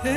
بسم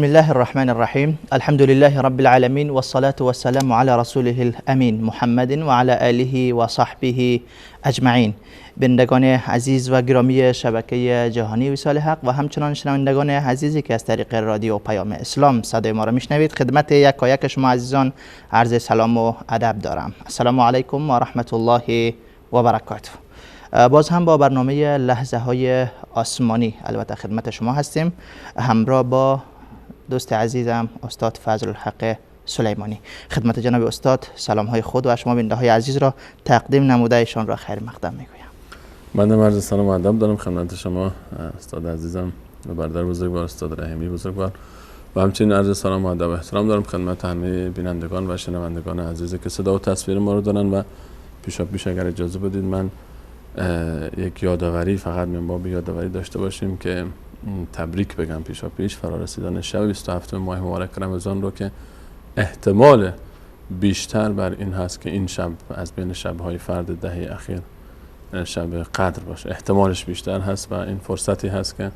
الله الرحمن الرحیم. الحمد لله رب العالمین والصلاة والسلام علی رسوله الامین محمد و علی آله و صحبه اجمعین. بینندگان عزیز و گرامی شبکه جهانی وصال حق و همچنان شنوندگان عزیزی که از طریق رادیو پیام اسلام صدای ما را میشنوید، خدمت یکایک شما عزیزان عرض سلام و ادب دارم. السلام علیکم و رحمت الله و برکاته. باز هم با برنامه لحظه های آسمانی البته خدمت شما هستیم، همراه با دوست عزیزم استاد فضل الحق سلیمانی. خدمت جناب استاد سلام های خود و شما بیننده های عزیز را تقدیم نموده ایشان را خیر مقدم میگویم. من عرض سلام و ادب دارم خدمت شما استاد عزیزم و برادر بزرگوار استاد رحیمی بزرگوار و همچنین عرض سلام و ادب و احترام دارم خدمت همه بینندگان و شنوندگان عزیزی که صدا و تصویر ما رو دارن. و پیش اگر اجازه بدید من یک یادآوری فقط من باب یادآوری داشته باشیم که تبریک بگم پیش فرارسیدن شب 27 ماه مبارک رمضان رو که احتمال بیشتر بر این هست که این شب از بین شب‌های فرد دهه اخیر شب قدر باشه. احتمالش بیشتر هست و این فرصتی هست که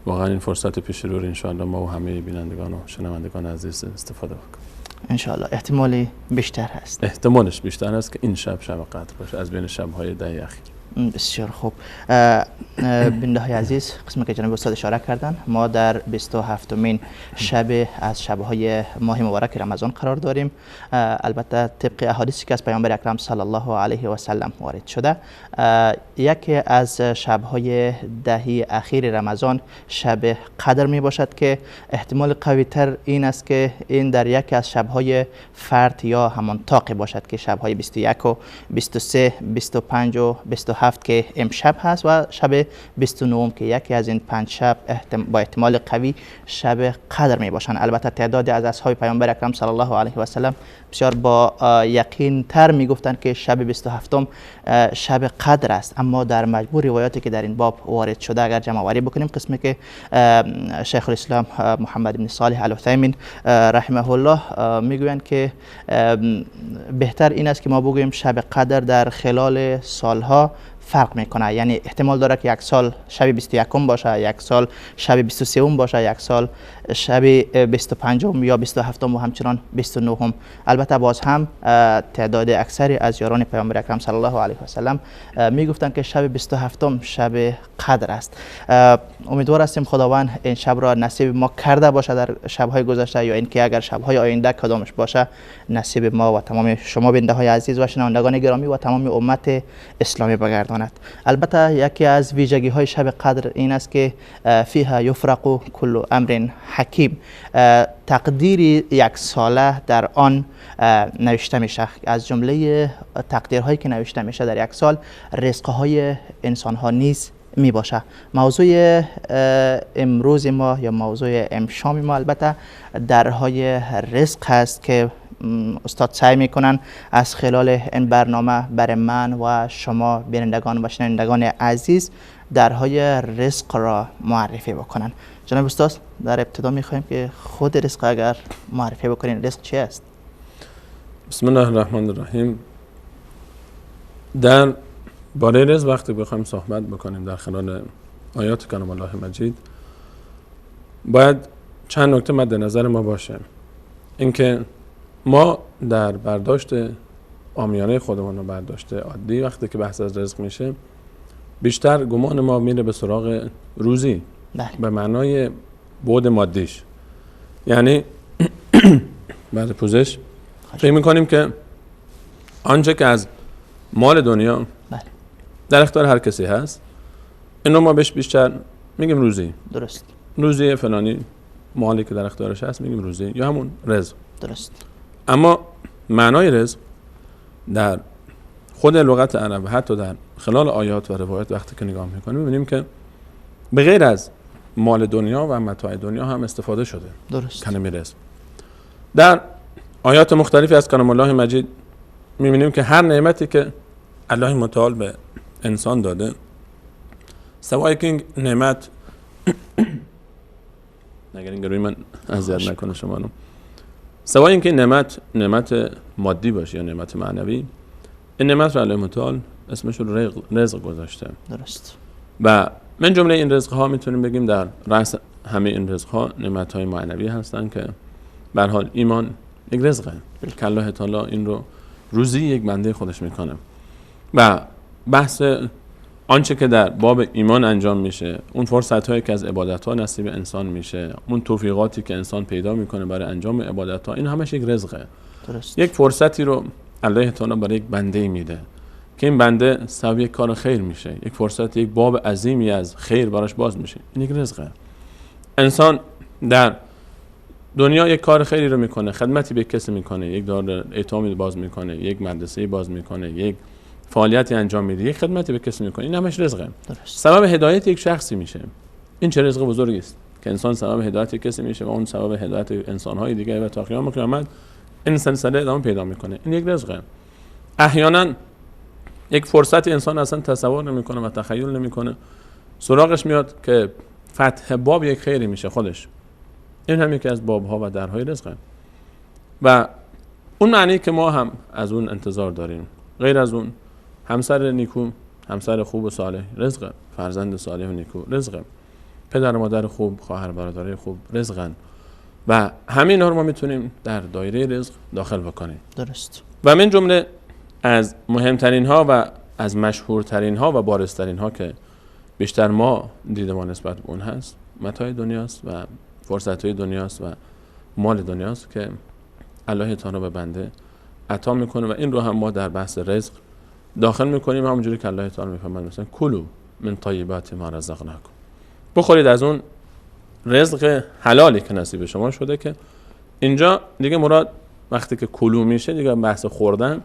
واقعا این فرصت پیش رو انشاءالله ما و همه بینندگان و شنوندگان عزیز استفاده بکنیم. انشاءالله احتمالی بیشتر هست. احتمالش بیشتر هست که این شب قدر باشه از بین شب‌های دهه اخیر. بسیار خوب. بیننده های عزیز، قسمی که جناب استاد اشاره کردن، ما در 27مین شب از شب‌های ماه مبارک رمضان قرار داریم. البته طبق احادیثی که از پیامبر اکرم صلی الله علیه و سلم وارد شده، یکی از شب‌های دهه اخیر رمضان شب قدر می باشد که احتمال قوی تر این است که این در یکی از شب‌های فرد یا همان طاق باشد که شب‌های 21 و 23 25 و 27 که امشب هست و شب 29 که یکی از این 5 شب با احتمال قوی شب قدر می باشند. البته تعداد از اصحاب پیامبر اکرم صلی الله علیه و سلم بسیار با یقین تر می گفتند که شب 27 شب قدر است، اما در مجموع روایاتی که در این باب وارد شده اگر جمع آوری بکنیم، قسمی که شیخ الاسلام محمد بن صالح العثیمین رحمه الله میگویند که بهتر این است که ما بگوییم شب قدر در خلال سالها فرق میکنه، یعنی احتمال داره که یک سال شب 21 باشه، یک سال شب 23 باشه، یک سال شب 25 یا 27 و همچنان 29. البته باز هم تعداد اکثری از یاران پیامبر اکرم صلی الله علیه و سلم میگفتند که شب 27 شب قدر است. امیدوار هستیم خداوند این شب را نصیب ما کرده باشه در شب‌های گذشته، یا اینکه اگر شب‌های آینده کدامش باشه نصیب ما و تمام شما بیننده های عزیز و شنوندگان گرامی و تمام امت اسلامی بگرداند. البته یکی از ویژگی های شب قدر این است که فیها یفرق کل امر حکیم، تقدیر یک ساله در آن نوشته میشه. از جمله تقدیرهایی که نوشته میشه در یک سال رزقهای انسان ها نیز می باشه. موضوع امروز ما یا موضوع امشام ما البته درهای رزق هست که استاد سعی میکنن از خلال این برنامه برای من و شما بینندگان و شنوندگان عزیز درهای رزق را معرفی بکنن. جناب استاد در ابتدا میخوایم که خود رزق اگر معرفی بکنین، رزق چی است؟ بسم الله الرحمن الرحیم. در باره رزق وقتی بخوایم صحبت بکنیم در خلال آیات کلام الله مجید، باید چند نکته مد نظر ما باشه. اینکه ما در برداشت عامیانه خودمون و برداشت عادی وقتی که بحث از رزق میشه، بیشتر گمان ما میره به سراغ روزی به معنای بعد مادیش، یعنی بعد پوزش فکر میکنیم که آنچه که از مال دنیا در اختیار هر کسی هست، اینو ما بهش بیشتر میگیم روزی. درست. روزی فلانی مالی که در اختیارش هست میگیم روزی یا همون رزق. درست. اما معنای رزق در خود لغت عرب حتی در خلال آیات و روایات وقتی که نگاه میکنیم میبینیم که به غیر از مال دنیا و متاع دنیا هم استفاده شده. درست. کلمه رزق در آیات مختلفی از کلام الله مجید میبینیم که هر نعمتی که الله متعال به انسان داده، سوای که این نعمت نگرین روی من اذیت نکنه شما رو، سوای اینکه نعمت مادی باشه یا نعمت معنوی، این نعمت رو الله متعال اسمش رو رزق گذاشته. درست. و من جمله این رزق ها میتونیم بگیم در رأس همه این رزق ها نعمت های معنوی هستن که به هر حال ایمان یک رزقه که الله تعالی این رو روزی یک بنده خودش میکنه. و بحث آنچه که در باب ایمان انجام میشه، اون فرصت هایی که از عبادت ها نصیب انسان میشه، اون توفیقاتی که انسان پیدا میکنه برای انجام عبادت ها، این همش یک رزقه. درست. یک فرصتی رو الله تعالی برای یک بنده میده که این بنده سبب یک کار خیر میشه، یک فرصت، یک باب عظیمی از خیر براش باز میشه. این یک رزقه. انسان در دنیا یک کار خیری رو میکنه، خدمتی به کسی میکنه، یک دار ایتامی باز میکنه، یک مدرسه باز میکنه، یک فعالیتی انجام میده، یک خدمتی به کسی میکنه، این همش رزقه. درست. سبب هدایت یک شخصی میشه. این چه رزق بزرگی است که انسان سبب هدایت کسی میشه و اون سبب هدایت انسانهای دیگه و تا قیام قیامت این سلسله ادامه پیدا میکنه. این یک رزقه. احیانا یک فرصت انسان اصلا تصور نمیکنه و تخیل نمیکنه، سراغش میاد که فتح باب یک خیری میشه خودش. این هم یکی از بابها و درهای رزقه. و اون معنی که ما هم از اون انتظار داریم، غیر از اون همسر نیکو، همسر خوب و صالح رزقه، فرزند صالح و نیکو رزقه، پدر و مادر خوب، خواهر برادر خوب رزقن. و همین ها رو ما میتونیم در دایره رزق داخل بکنیم. درست. و من جمله از مهمترین ها و از مشهورترین ها و بارزترین ها که بیشتر ما دیده ما نسبت به اون هست، متاع دنیاست و فرصت های دنیاست و مال دنیاست که الله تعالی به بنده عطا میکنه. و این رو هم ما در بحث رزق داخل میکنیم، همونجوری که الله تعالی میفرماید مثلا کلوا من طیبات ما رزقناکم، بخورید از اون رزق حلالی که نصیب شما شده. که اینجا دیگه مراد وقتی که کلو میشه دیگه بحث خوردن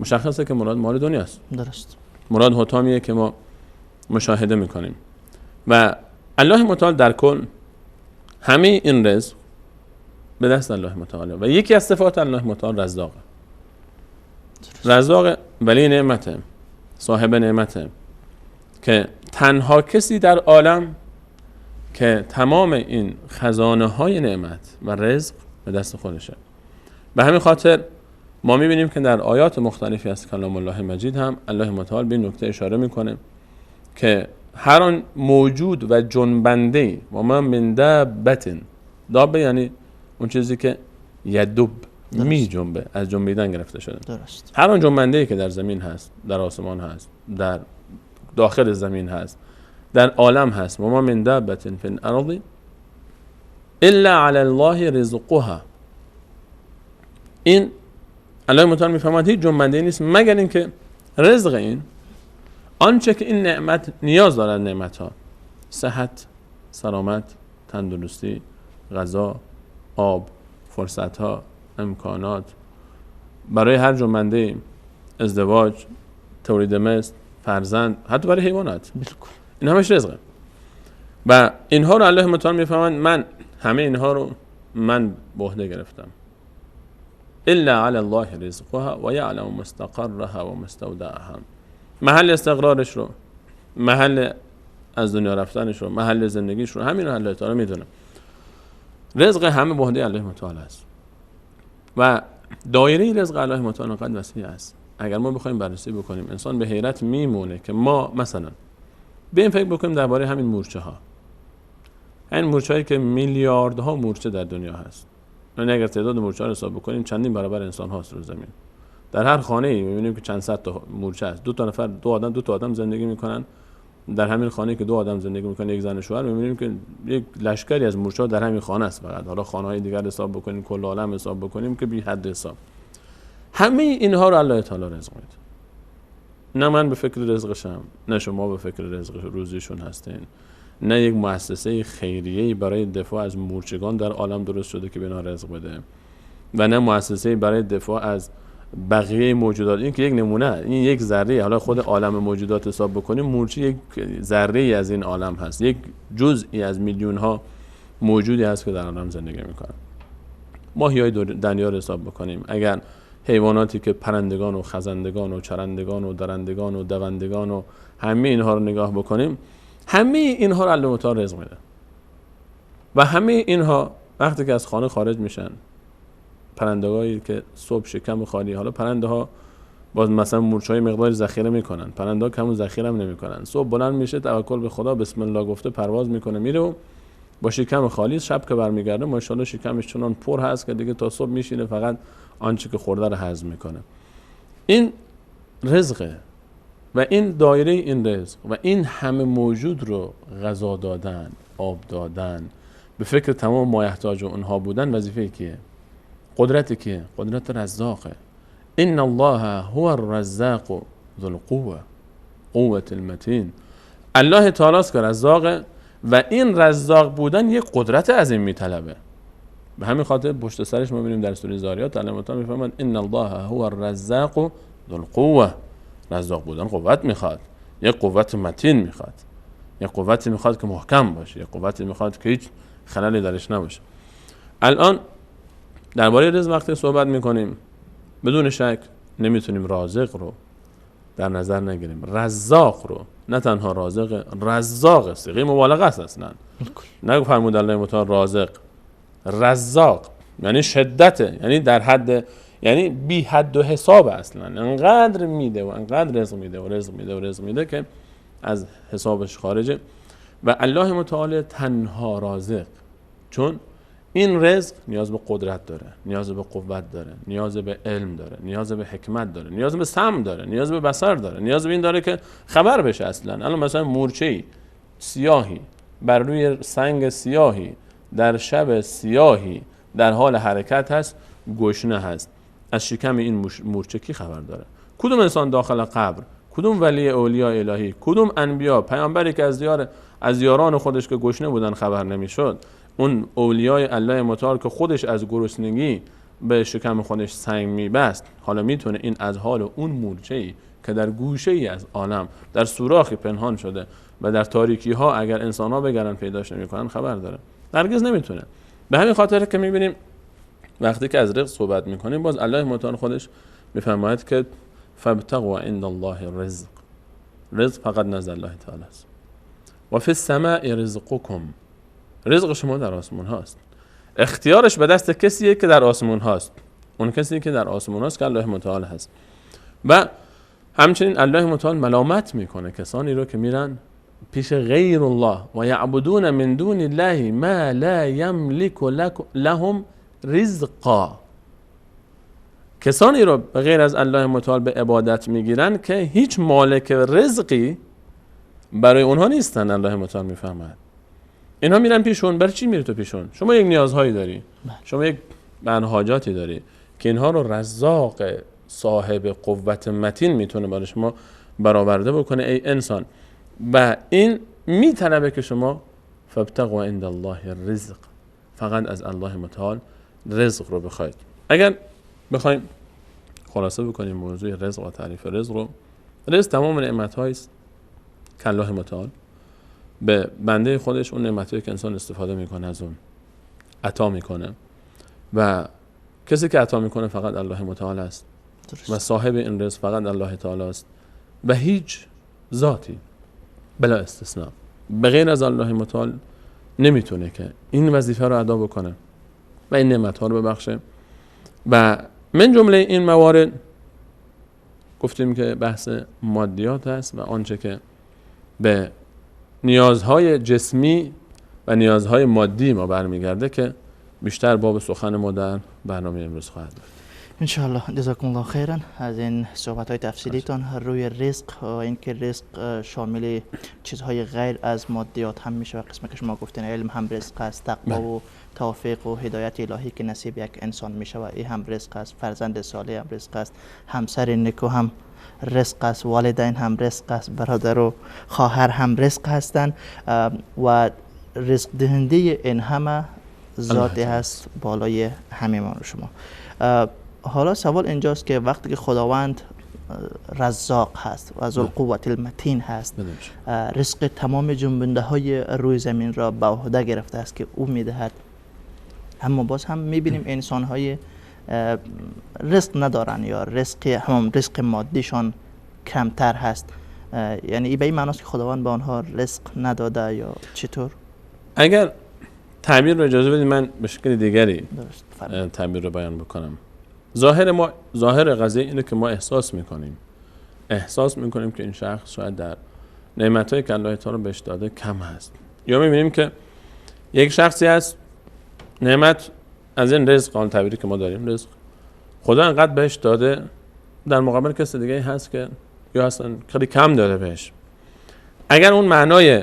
مشخصه که مراد مال دنیاست. درست. مراد حطامیه که ما مشاهده میکنیم. و الله متعال در کل همه این رزق به دست الله متعال و یکی از صفات الله متعال رزاقه. رزاق ولی نعمته، صاحب نعمته، که تنها کسی در عالم که تمام این خزانه های نعمت و رزق به دست خودشه. به همین خاطر ما میبینیم که در آیات مختلفی از کلام الله مجید هم الله متعال به این نکته اشاره میکنه که هر آن موجود و جنبنده و ما من دابة، دابه یعنی اون چیزی که یدب می جنبه، از جنبیدن گرفته شده. درست. هر آن جنبنده‌ای که در زمین هست، در آسمان هست، در داخل زمین هست، در عالم هست، و ما من دابة فی الارض الا علی الله رزقها. این الله متعال میفرماید هیچ جنبنده‌ای نیست مگر اینکه رزق این آنچه که این نعمت نیاز دارد، نعمت‌ها، صحت، سلامت، تندرستی، غذا، آب، فرصت‌ها، امکانات، برای هر جنبنده، ازدواج، تولید مثل، فرزند، حتی برای حیوانات، بالکل این همش رزقه. و اینها رو الله متعال میفرماید من همه اینها رو من به عهده گرفتم. الا علی الله رزقها و یعلم مستقرها و مستودعها. محل استقرارش رو، محل از دنیا رفتنش رو، محل زندگیش رو، همین رو الله تعالی میدونه. رزق همه به عهده الله متعال است و دایره رزق الله متعال انقدر وسیع است. اگر ما بخوایم بررسی بکنیم انسان به حیرت میمونه که ما مثلا به این فکر بکنیم درباره همین مورچه ها، این مورچه هایی که میلیاردها مورچه در دنیا هست. یعنی اگر تعداد مورچه ها رو حساب بکنیم چندین برابر انسان هاست رو زمین. در هر خانه ای می‌بینیم که چند صد تا مورچه است. دو تا آدم زندگی میکنن در همین خانه که دو آدم زندگی میکنن، یک زن و شوهر، می‌بینیم که یک لشکری از مورچه‌ها در همین خانه است. فقط حالا خانه‌های دیگر حساب بکنیم، کل عالم حساب بکنیم که بی حد حساب. همه اینها رو الله تعالی رزق میده. نه من به فکر رزقشم، نه شما به فکر رزق روزیشون هستین، نه یک مؤسسه خیریه‌ای برای دفاع از مورچگان در عالم درست شده که بنا رزق بده، و نه مؤسسه‌ای برای دفاع از بقیه موجودات. این که یک نمونه، این یک ذره، حالا خود عالم موجودات حساب بکنیم، مورچه یک ذره از این عالم هست، یک جزئی از میلیون ها موجودی هست که در عالم زندگی میکنن. ماهیای دنیا رو حساب بکنیم، اگر حیواناتی که پرندگان و خزندگان و چرندگان و درندگان و دوندگان و همه اینها رو نگاه بکنیم، همه اینها رو الله متعال رزق میده و همه اینها وقتی که از خانه خارج میشن، پرندگانی که صبح شکم خالی، حالا پرنده ها باز مثلا مورچه‌های مقداری ذخیره میکنن، پرنده ها کمون ذخیره هم نمیکنن، صبح بلند میشه توکل به خدا بسم الله گفته پرواز میکنه میره و با شکم خالی، شب که برمیگرده ماشاءالله شکمش چنان پر هست که دیگه تا صبح میشینه فقط آنچه که خورده رو هضم میکنه. این رزقه و این دایره این رزق و این همه موجود رو غذا دادن، آب دادن، به فکر تمام مایحتاج اونها بودن، وظیفه کیه؟ قدرت کیه؟ قدرت رزاقه. ان الله هو الرزاق ذو القوه قوة المتین. الله تعالی است که رزاقه و این رزاق بودن یک قدرت عظیم میطلبه. به همین خاطر پشت سرش ما میبینیم در سوره زاریات الله تعالی میفرماید ان الله هو الرزاق ذو القوه. رزاق بودن قوت میخواد، یک قوت متین میخواد، یک قوتی میخواد که محکم باشه، یک قوتی میخواد که هیچ خللی درش نباشه. الان درباره رزق وقتی صحبت میکنیم بدون شک نمیتونیم رازق رو در نظر نگیریم، رزاق رو. نه تنها رازق، رزاق صیغه مبالغه است اصلا. نگو فرمود الله متعال رازق، رزاق یعنی شدته، یعنی در حد، یعنی بی حد و حساب اصلا. انقدر میده و انقدر رزق میده و رزق میده و رزق میده که از حسابش خارجه. و الله متعال تنها رازق، چون این رزق نیاز به قدرت داره، نیاز به قوت داره، نیاز به علم داره، نیاز به حکمت داره، نیاز به سمع داره، نیاز به بصر داره، نیاز به این داره که خبر بشه اصلا. الان مثلا مورچه‌ای سیاهی بر روی سنگ سیاهی در شب سیاهی در حال حرکت هست، گشنه هست، از شکم این مورچه کی خبر داره؟ کدوم انسان داخل قبر، کدوم ولی اولیاء الهی، کدوم انبیا، پیامبری که از یاران خودش که گشنه بودن خبر نمیشد، اون اولیای الله متعال که خودش از گرسنگی به شکم خودش سنگ میبست، حالا میتونه این از حال اون مورچه‌ای که در گوشه‌ای از عالم در سوراخی پنهان شده و در تاریکی ها اگر انسان ها بگردن پیداش نمیکنن خبر داره؟ هرگز نمیتونه. به همین خاطر که میبینیم وقتی که از رزق صحبت میکنیم باز الله متعال خودش میفرماید که فابتغوا عند الله الرزق. رزق فقط نزد الله تعالی است. و فی السماء رزقکم. رزق شما در آسمون هاست، اختیارش به دست کسیه که در آسمون هاست. اون کسی که در آسمون هاست که الله متعال هست. و همچنین الله متعال ملامت میکنه کسانی رو که میرن پیش غیر الله و یعبدون من دون الله ما لا یملک لهم رزقا. کسانی رو به غیر از الله متعال به عبادت میگیرن که هیچ مالک رزقی برای اونها نیستن. الله متعال میفهمد اینها میرن پیشون. برای چی میری تو پیشون؟ شما یک نیازهایی داری، شما یک حاجاتی داری که اینها رو رزاق صاحب قوت متین میتونه برای شما برآورده بکنه ای انسان. و این میطلبه که شما فابتغوا عند الله الرزق، فقط از الله متعال رزق رو بخواید. اگر بخوایم خلاصه بکنیم موضوع رزق و تعریف رزق رو، رزق تمام نعمت‌هایی است که الله متعال به بنده خودش، اون نعمتایی که انسان استفاده میکنه از اون عطا میکنه و کسی که عطا میکنه فقط الله متعال است و صاحب این رزق فقط الله تعالی است و هیچ ذاتی بلا استثناء به غیر از الله متعال نمیتونه که این وظیفه رو ادا بکنه و این نعمت‌ها رو ببخشه. و من جمله این موارد گفتیم که بحث مادیات است و آنچه که به نیازهای جسمی و نیازهای مادی ما برمیگرده که بیشتر باب سخن ما در برنامه امروز خواهد بود. انشاءالله. جزاکم الله خیرا از این صحبت های تفصیلیتان روی رزق و اینکه رزق شامل چیزهای غیر از مادیات هم میشه و قسمی که شما گفتین علم هم رزق است، تقوا و توفیق و هدایت الهی که نصیب یک انسان میشه و این هم رزق است، فرزند صالح هم رزق است، همسر نکو هم رزق است، والدین هم رزق است، برادر و خواهر هم رزق هستند و رزق دهنده این همه ذاتی هست بالای همه ما شما. حالا سوال اینجاست که وقتی که خداوند رزاق هست و ذوالقوة المتین هست، رزق تمام جنبنده های روی زمین را به عهده گرفته است که او میدهد، اما باز هم میبینیم انسان های رزق ندارن یا رزق مادیشان کمتر هست. یعنی این به این معناست که خداوند به آنها رزق نداده یا چطور؟ اگر تعبیر رو اجازه بدید من به شکل دیگری تعبیر رو بیان بکنم. ظاهر قضیه اینه که ما احساس میکنیم که این شخص شاید در نعمتایی که الله تعالی بهش داده کم هست، یا میبینیم که یک شخصی هست نعمت از این رزق، آن تعبیری که ما داریم رزق، خدا انقدر بهش داده، در مقابل کسی دیگه هست که یا اصلا خیلی کم داده بهش. اگر اون معنای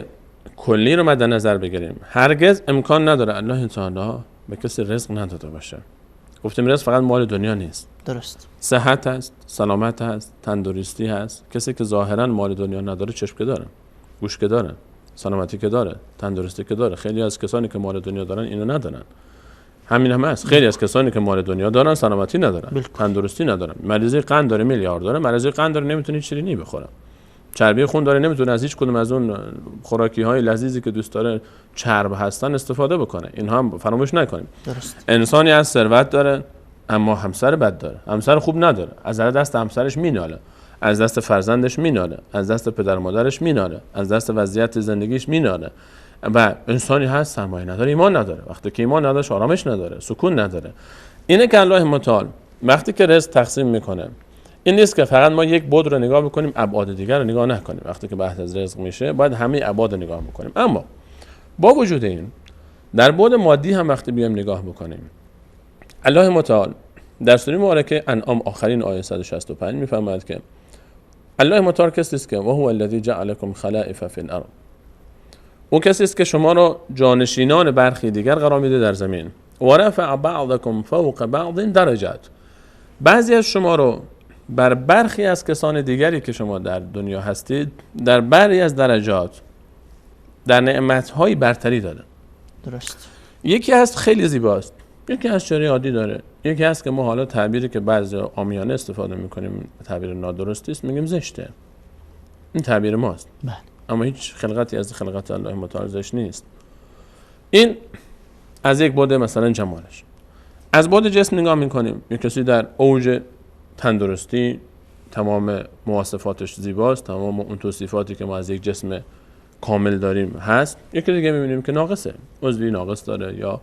کلی رو مد نظر بگیریم، هرگز امکان نداره الله تعالی به کسی رزق نداده باشه. گفتیم رزق فقط مال دنیا نیست، درست، صحت هست، سلامت هست، تندرستی هست. کسی که ظاهرا مال دنیا نداره چشم که داره، گوش که داره، سلامتی که داره، تندرستی که داره. خیلی از کسانی که مال دنیا دارن اینو ندارن. همین هم هست، خیلی از کسانی که مال دنیا دارن سلامتی ندارن، تندرستی ندارن. مریضی قند داره میلیارد داره، مریضی قند داره نمیتونه شیرینی بخوره. چربی خون داره نمیتونه از هیچ کدوم از اون خوراکی های لذیذی که دوست داره چرب هستن استفاده بکنه. اینها هم فراموش نکنیم. درست. انسانی از ثروت داره اما همسر بد داره، همسر خوب نداره، از دست همسرش میناله، از دست فرزندش میناله، از دست پدر مادرش میناله، از دست وضعیت زندگیش میناله. و انسانی هست سرمایه نداره، ایمان نداره. وقتی که ایمان نداره آرامش نداره، سکون نداره. اینه که الله متعال وقتی که رزق تقسیم میکنه، این نیست که فقط ما یک بعد رو نگاه بکنیم ابعاد دیگر رو نگاه نکنیم. وقتی که بحث از رزق میشه باید همه ابعاد رو نگاه بکنیم. اما با وجود این در بعد مادی هم وقتی بیایم نگاه بکنیم، الله متعال در سوره مبارکه انعام آخرین آیه 165 میفرماید که الله متعال کسی است که و هو الذی جعلکم خلائف فی الارض، او کسی است که شما را جانشینان برخی دیگر قرار میده در زمین. و رفع بعضکم فوق بعض درجات، بعضی از شما رو بر برخی از کسان دیگری که شما در دنیا هستید در بعضی از درجات در نعمت‌های برتری داده. درست. یکی هست خیلی زیباست، یکی از شریع عادی داره، یکی هست که ما حالا تعبیری که بعضی عامیانه استفاده میکنیم تعبیر نادرستی است، میگیم زشته. این تعبیر ماست. بله. اما هیچ خلقتی از خلقت الله متعال زشت نیست. این از یک بعد مثلا جمالش. از بعد جسم نگاه میکنیم، یک کسی در اوج تندرستی، تمام مواصفاتش زیباست، تمام اون توصیفاتی که ما از یک جسم کامل داریم هست. یکی دیگه میبینیم که ناقصه، عضوی ناقص داره، یا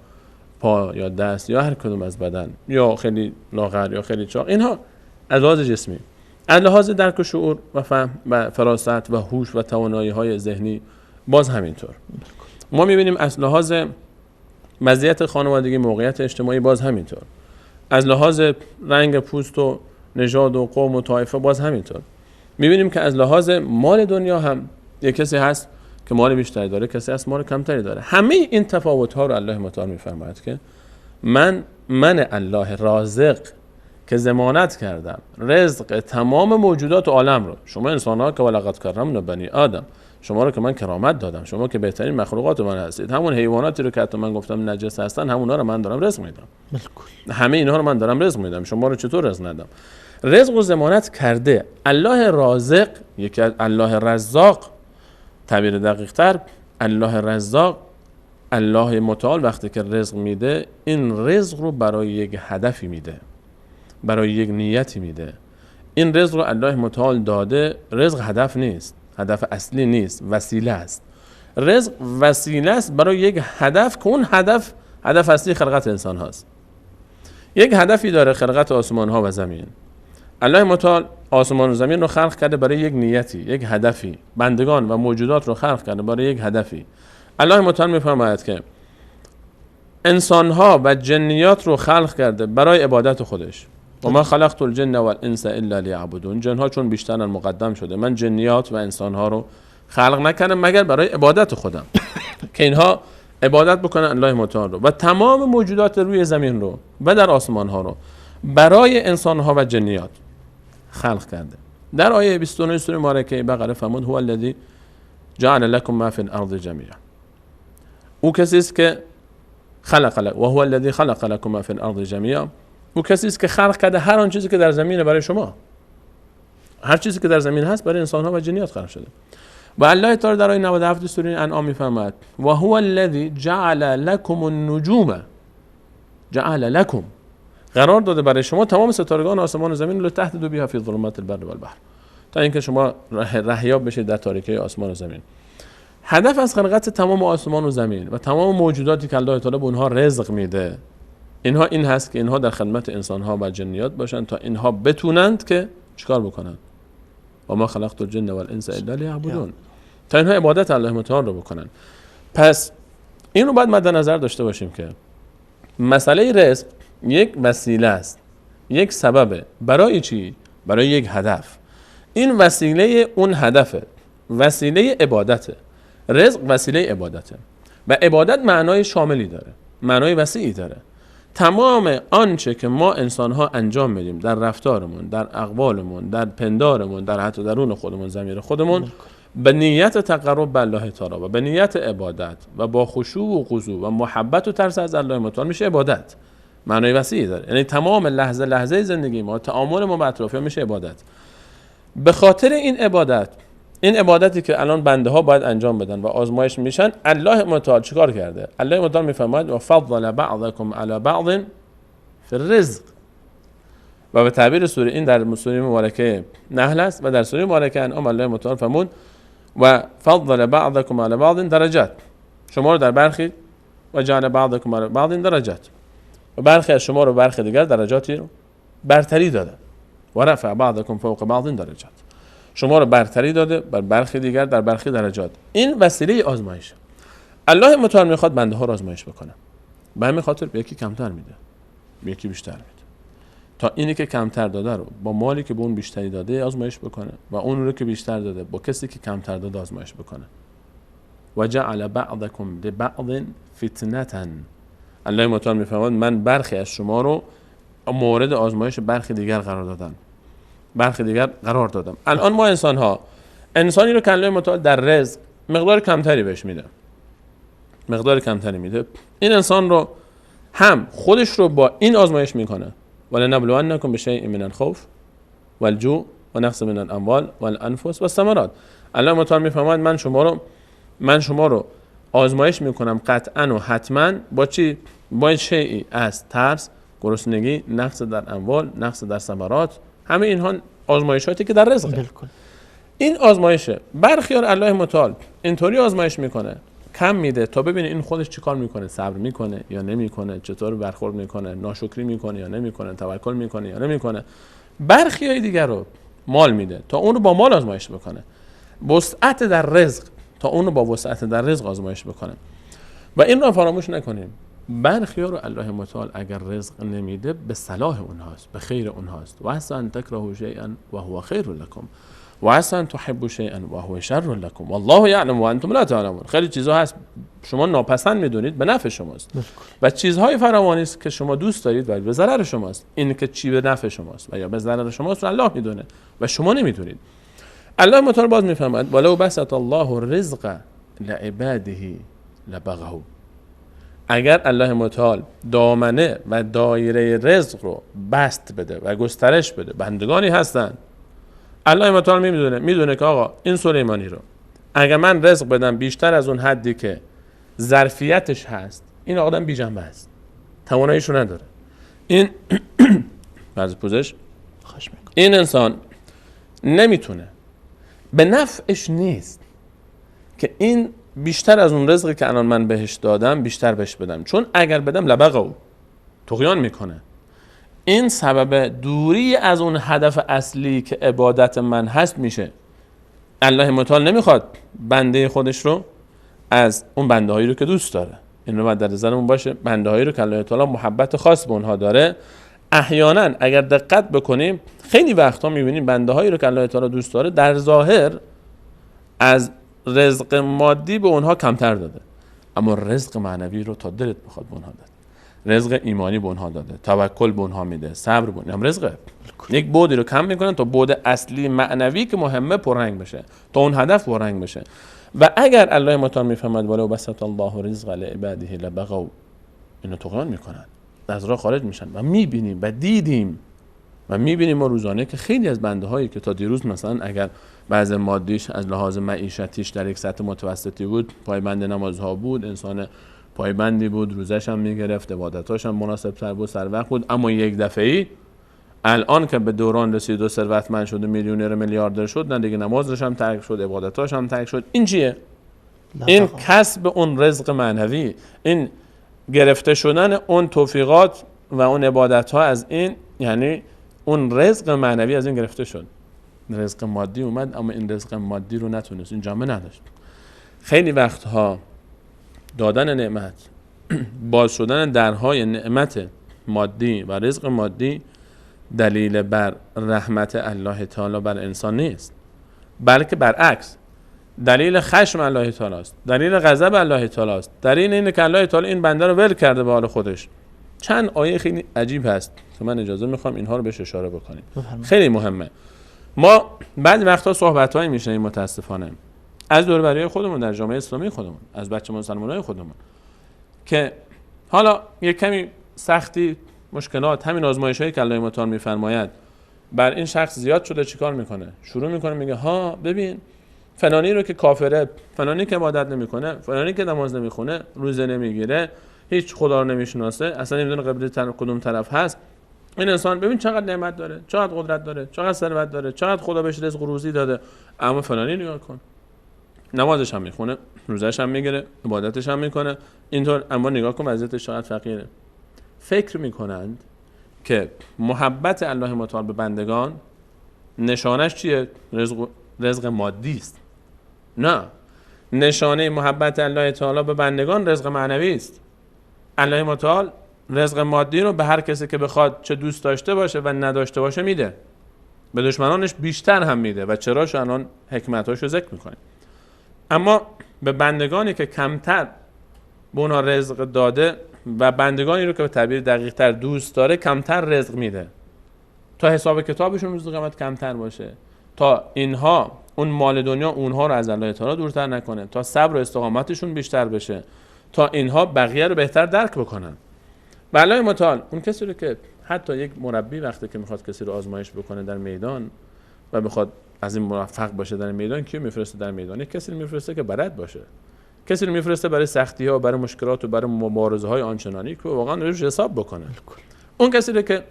پا یا دست یا هر کدوم از بدن، یا خیلی لاغر یا خیلی چاق. اینها از لحاظ جسمی. از لحاظ درک و شعور و فهم و فراست و هوش و توانایی‌های ذهنی باز همینطور. ما میبینیم از لحاظ مزیت خانوادگی، موقعیت اجتماعی باز همینطور. از لحاظ رنگ پوست و نژاد و قوم و طایفه باز همینطور. میبینیم که از لحاظ مال دنیا هم یک کسی هست که مال بیشتری داره، کسی هست مال کمتری داره. همه این تفاوت‌ها رو الله متعال میفرماید که من الله رازق که ضمانت کردم رزق تمام موجودات عالم رو. شما انسان‌ها که ولقد کرمنا بنی آدم، شما رو که من کرامت دادم، شما که بهترین مخلوقات من هستید. همون حیواناتی رو که حتی من گفتم نجس هستن، همونها رو من دارم رزق میدم. بالکل. همه اینها رو من دارم رزق میدم. شما رو چطور رزق ندم؟ رزق و ضمانت کرده. الله رازق، یکی از الله رزاق، تعبیر دقیق تر الله رزاق، الله متعال وقتی که رزق میده، این رزق رو برای یک هدفی میده، برای یک نیتی میده. این رزق رو الله متعال داده. رزق هدف نیست، هدف اصلی نیست، وسیله است. رزق وسیله است برای یک هدف که اون هدف اصلی خلقت انسان هاست. یک هدفی داره خلقت آسمان ها و زمین. الله متعال آسمان و زمین رو خلق کرده برای یک نیتی، یک هدفی. بندگان و موجودات رو خلق کرده برای یک هدفی. الله متعال میفرماید که انسان ها و جنیات رو خلق کرده برای عبادت خودش. و ما خلقت الجن والانس الا لیعبدون. جن ها چون بیشترن مقدم شده، من جنیات و انسان ها رو خلق نکردم مگر برای عبادت خودم که اینها عبادت بکنن الله متعال رو، و تمام موجودات روی زمین رو و در آسمان ها رو برای انسان ها و جنیات خلق کرده. در آیه 29 سوره مبارکه بقره فرمود هو الذی جعل لكم ما فی الارض جمیعا. او کسی است که خلق لكم و هو الذی خلق لكم ما فی الارض جمیعا. او کسی است که خلق کرده هر آن چیزی که در زمین برای شما. هر چیزی که در زمین هست برای انسان ها و جنیات خلق شده. و الله تعالی در آیه 97 سوره انعام میفرماید و هو الذی جعل لكم النجوم، جعل لكم، قرار داده برای شما تمام ستارگان آسمان و زمین رو تحت دو بها فی ظلمات البر و البحر، تا اینکه شما رهیاب بشید در تاریکی آسمان و زمین. هدف از خلقت تمام آسمان و زمین و تمام موجوداتی که الله تعالی به اونها رزق میده، اینها این هست که اینها در خدمت انسان ها و جنیات باشن تا اینها بتونند که چیکار بکنن؟ و ما خلقت الجن والانس الا لیعبدون، تا اینها عبادت الله متعال رو بکنن. پس این رو باید مد نظر داشته باشیم که مسئله رزق یک وسیله است، یک سببه. برای چی؟ برای یک هدف. این وسیله اون هدفه، وسیله عبادته. رزق وسیله عبادته و عبادت معنای شاملی داره، معنای وسیعی داره. تمام آنچه که ما انسان‌ها انجام میدیم در رفتارمون، در اقوالمون، در پندارمون، در حتی درون خودمون، ضمیر خودمون، به نیت تقرب به الله تعالی و به نیت عبادت و با خشوع و خضوع و محبت و ترس از الله متعال میشه عبادت. معنای وسیعی داره. یعنی تمام لحظه لحظه زندگی ما، تعامل ما با اطرافیان میشه عبادت. به خاطر این عبادت، این عبادتی که الان بنده ها باید انجام بدن و آزمایش میشن، الله متعال چیکار کرده؟ الله متعال میفرماید و فضل بعضکم علی بعض فی الرزق. و به تعبیر سوره این در سوره مبارکه نحل است و در سوره مبارکه انعام الله متعال فرمود و فضل بعضکم علی بعض درجات، شما رو در برخی و جعل بعضکم علی بعض درجات، و برخی از شما رو برخی دیگر درجاتی رو برتری داده. و رفع بعضکم فوق بعض درجات، شما رو برتری داده بر برخی دیگر در برخی درجات. این وسیله آزمایشه. الله متعال میخواد بنده ها رو آزمایش بکنه، به همین خاطر به یکی کمتر میده، به یکی بیشتر میده، تا اینی که کمتر داده رو با مالی که به اون بیشتری داده آزمایش بکنه و اون رو که بیشتر داده با کسی که کمتر داده آزمایش بکنه. و جعل بعضکم لبعض فتنة، الله متعال میفرماید من برخی از شما رو مورد آزمایش برخی دیگر قرار دادم، برخی دیگر قرار دادم. الان ما انسانی رو که الله متعال در رزق مقدار کمتری بهش میده، مقدار کمتری میده، این انسان رو هم خودش رو با این آزمایش میکنه. ولنبلونکم بشیء من الخوف والجوع ونقص من الاموال والانفس والثمرات. الله متعال میفرماید من شما رو آزمایش میکنم قطعا و حتما با چی؟ با شیئی از ترس، گرسنگی، نقص در اموال، نقص در ثمرات. همه اینها آزمایشاتی که در رزقه. این آزمایشه. برخیار الله متعال اینطوری آزمایش میکنه، کم میده تا ببینه این خودش چیکار میکنه، صبر میکنه یا نمیکنه، چطور برخورد میکنه، ناشکری میکنه یا نمیکنه، توکل میکنه یا نمیکنه. برخیای دیگر رو مال میده تا اون رو با مال آزمایش بکنه، وسعت در رزق تا اون رو با وسعت در رزق آزمایش بکنه. و این رو فراموش نکنیم، برخیار رو الله متعال اگر رزق نمیده به صلاح اونهاست، به خیر اونهاست. و عسى ان تکرهوا شیئا و هو خیر لكم و عسى ان تحبوا شیئا و هو شر لكم والله یعلم و انتم لا تعلمون. خیلی چیزها هست شما ناپسند میدونید، به نفع شماست، و چیزهای فراوانی است که شما دوست دارید و به ضرر شماست. این که چی به نفع شماست و یا به ضرر شماست رو الله میدونه و شما نمیدونید. الله متعال باز میفهمد ولو بسط الله الرزق لعباده لبغوا. اگر الله متعال دامنه و دایره رزق رو بست بده و گسترش بده، بندگانی هستن. الله متعال میدونه که آقا این سلیمانی رو اگر من رزق بدم بیشتر از اون حدی که ظرفیتش هست، این آدم بی جنبه است، تواناییشو نداره، این بعض پوزش این انسان نمیتونه، به نفعش نیست که این بیشتر از اون رزقی که الان من بهش دادم بیشتر بهش بدم، چون اگر بدم لبغوا، طغیان میکنه. این سبب دوری از اون هدف اصلی که عبادت من هست میشه. الله متعال نمیخواد بنده خودش رو از اون بنده هایی رو که دوست داره، این رو باید در نظرمون باشه، بنده هایی رو که الله تعالی محبت خاص به اونها داره. احیانا اگر دقت بکنیم خیلی وقتا میبینیم بنده هایی رو که الله تعالی دوست داره در ظاهر از رزق مادی به اونها کمتر داده، اما رزق معنوی رو تا دلت بخواد به اونها داده، رزق ایمانی به اونها داده، توکل به اونها میده، صبر به اونها، رزقه. یک بودی رو کم میکنن تا بود اصلی معنوی که مهمه پررنگ بشه، تا اون هدف پررنگ بشه. و اگر الله متعال میفهمد ولو بسط الله رزق لعباده لبغوا، اینو طغیان میکنن، از راه خارج میشن و میبینیم و دیدیم و میبینیم ما روزانه که خیلی از بنده هایی که تا دیروز مثلا اگر بعض مادیش از لحاظ معیشتیش در یک سطح متوسطی بود، پایبند نمازها بود، انسان پایبندی بود، روزش هم میگرفت، عبادتاش هم مناسب تر بود، سر وقت بود، اما یک دفعه‌ای الان که به دوران رسید و ثروتمند شد و میلیونر میلیاردر شد، نه دیگه نمازش هم ترک شد، عبادتاش هم ترک شد. این چیه؟ این کسب اون رزق معنوی، این گرفته شدن اون توفیقات و اون عبادت ها از این، یعنی اون رزق معنوی از این گرفته شد. رزق مادی اومد اما این رزق مادی رو نتونست، این جامعه نداشت. خیلی وقتها دادن نعمت، باز شدن درهای نعمت مادی و رزق مادی دلیل بر رحمت الله تعالی بر انسان نیست، بلکه برعکس دلیل خشم الله تعالی است، دلیل غضب الله تعالی است، دلیل اینه که الله تعالی این بنده رو ول کرده به حال خودش. چند آیه خیلی عجیب هست که من اجازه میخوام اینها رو بهش اشاره بکنیم، خیلی مهمه. ما بعضی وقتا صحبت‌هایی میشنیم متاسفانه از دور و بریای خودمون در جامعه اسلامی خودمون، از بچه مسلمانای خودمون، که حالا یک کمی سختی، مشکلات، همین آزمایش‌هایی که الله متعال میفرماید بر این شخص زیاد شده، چیکار میکنه؟ شروع میکنه میگه ها ببین فلانی رو که کافره، فلانی که عبادت نمیکنه، فلانی که نماز نمیخونه، روزه نمیگیره، هیچ خدا رو نمیشناسه، اصلا نمیدونه قبله کدوم طرف هست، این انسان ببین چقدر نعمت داره، چقدر قدرت داره، چقدر ثروت داره، چقدر خدا بهش رزق و روزی داده، اما فلانی نگاه کن، نمازش هم میخونه، روزش هم میگیره، عبادتش هم میکنه، اینطور، اما نگاه کن وضعیتش چقدر فقیره. فکر میکنند که محبت الله متعال به بندگان نشانش چیه؟ رزق مادی است. نه، نشانه محبت الله تعالی به بندگان رزق معنوی است. الله متعال رزق مادی رو به هر کسی که بخواد، چه دوست داشته باشه و نداشته باشه، میده. به دشمنانش بیشتر هم میده و چراش الان حکمتاشو ذکر میکنه. اما به بندگانی که کمتر به اونا رزق داده و بندگانی رو که به تعبیر دقیق تر دوست داره کمتر رزق میده، تا حساب کتابشون روز قیامت کمتر باشه، تا اینها اون مال دنیا اونها رو از الله تعالی دورتر نکنه، تا صبر و استقامتشون بیشتر بشه، تا اینها بقیه رو بهتر درک بکنن. الله متعال اون کسی رو که حتی یک مربی وقتی که میخواد کسی رو آزمایش بکنه در میدان و میخواد از این موفق باشه در میدان، کیو میفرسته در میدان؟ یک کسی رو میفرسته که بلد باشه، کسی رو میفرسته برای سختی‌ها و برای مشکلات و برای مبارزه‌های آنچنانی که واقعا روش حساب بکنه. اون کسی رو که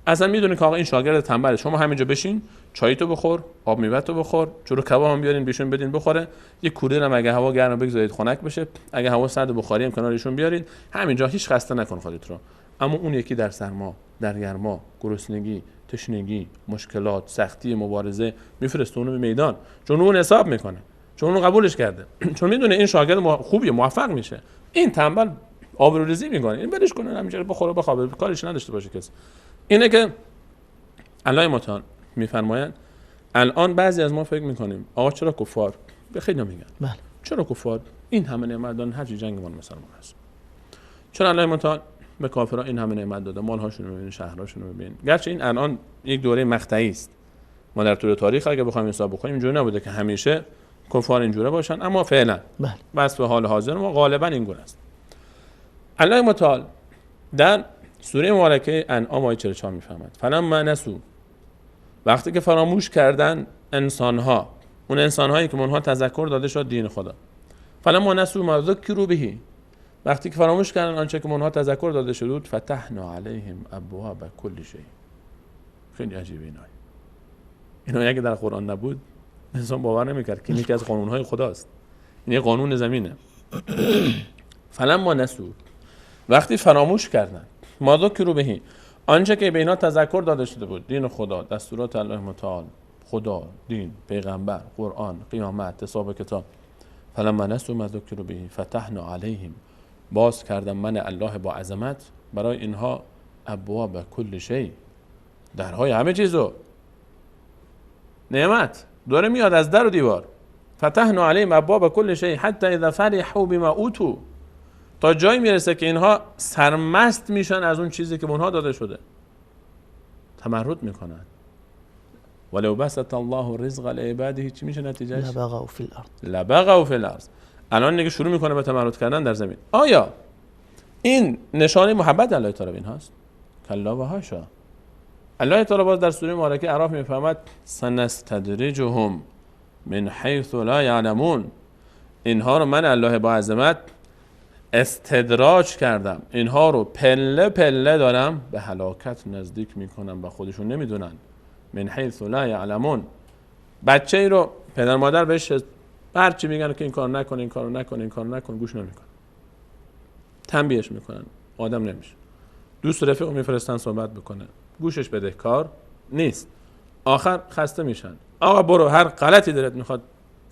اصلا میدونه که آقا این شاگرد تنبله، شما همینجا بشین، چایتو بخور، آب میوه‌تو بخور، چلو کباب هم بیارین بهشون بدین بخوره، یک کوره هم اگه هوا گرمه بگذارید خنک بشه، اگه هوا سرد بخاری هم کنارشون بیارین، همینجا هیچ خسته نکن خودت رو. اما اون یکی در سرما، در گرما، گرسنگی، تشنگی، مشکلات، سختی مبارزه میفرسته اونو به میدان، چون اون حساب میکنه، چون اون قبولش کرده، چون میدونه این شاگرد خوبیه، موفق میشه. این تنبل آبروریزی میکنه، این برش کنه همینجوری بخوره بخوابه، کارش نداشته باشه کسی. اینه که الله متعال میفرمایند الان بعضی از ما فکر میکنیم آقا چرا کفار؟ به خیلی میگن بله چرا کفار این همه نعمت دادن، هر چی جنگ ما مسلمان هست، چرا الله متعال به کافرها این همه نعمت داده، مالهاشون رو ببین، شهرهاشون رو ببین. گرچه این الان یک دوره مقطعی است، ما در طول تاریخ اگه بخوایم حساب بکنیم اینجوری نبوده که همیشه کفار اینجوره باشن، اما فعلا بله واسه حال حاضر ما غالبا این گونه است. الله متعال در سوره مبارکه انعام آیه 44 میفهمد فلما نسوا، وقتی که فراموش کردن انسانها، اون انسانهایی که اونها تذکر داده شد دین خدا، فلما نسوا ما ذکروا به، وقتی که فراموش کردن آنچه که اونها تذکر داده شده بود، فتحنا علیهم ابواب کل شیء. خیلی عجیبه اینا اگه در قرآن نبود انسان باور نمیکرد که این یکی از قانونهای خداست، این یه قانون زمینه. فلما نسوا، وقتی فراموش کردن ما ذکروا به، آنچه که به اینا تذکر داده شده بود، دین خدا، دستورات الله متعال، خدا، دین، پیغمبر، قرآن، قیامت، حساب کتاب، فلما نسوا ما ذکروا به فتحنا علیهم، باز کردم من الله با عظمت برای اینها ابواب کل شیء، درهای همه چیزو. نعمت داره میاد از در و دیوار. فتحنا علیهم ابواب کل شیء حتی اذا فرحوا بما اوتوا، تا جایی میرسه که اینها سرمست میشن از اون چیزی که به اونها داده شده، تمرد میکنن. ولو بسط الله الرزق لعباده، چی میشه نتیجهش؟ لبغوا فی الارض. لبغوا فی الارض. الان دیگه شروع میکنه به تمرد کردن در زمین. آیا این نشانه محبت الله تعالی این هست؟ کلا و حاشا. الله تعالی باز در سوره مبارکه اعراف میفرماید سنستدرجهم من حیث لا یعلمون. اینها رو من الله با عظمت استدراج کردم، اینها رو پله پله دارم به هلاکت نزدیک میکنم و خودشون نمیدونن. من حیث لا یعلمون. بچه ای رو پدر مادر بهش هرچی میگن که این کار نکن، این کارو نکن، این کارو نکن، گوش نمیکنه. تنبیهش میکنن، آدم نمیشه. دوست رفیق میفرستن صحبت بکنه، گوشش بده، کار نیست. آخر خسته میشن. آقا برو هر غلطی دلت میخواد،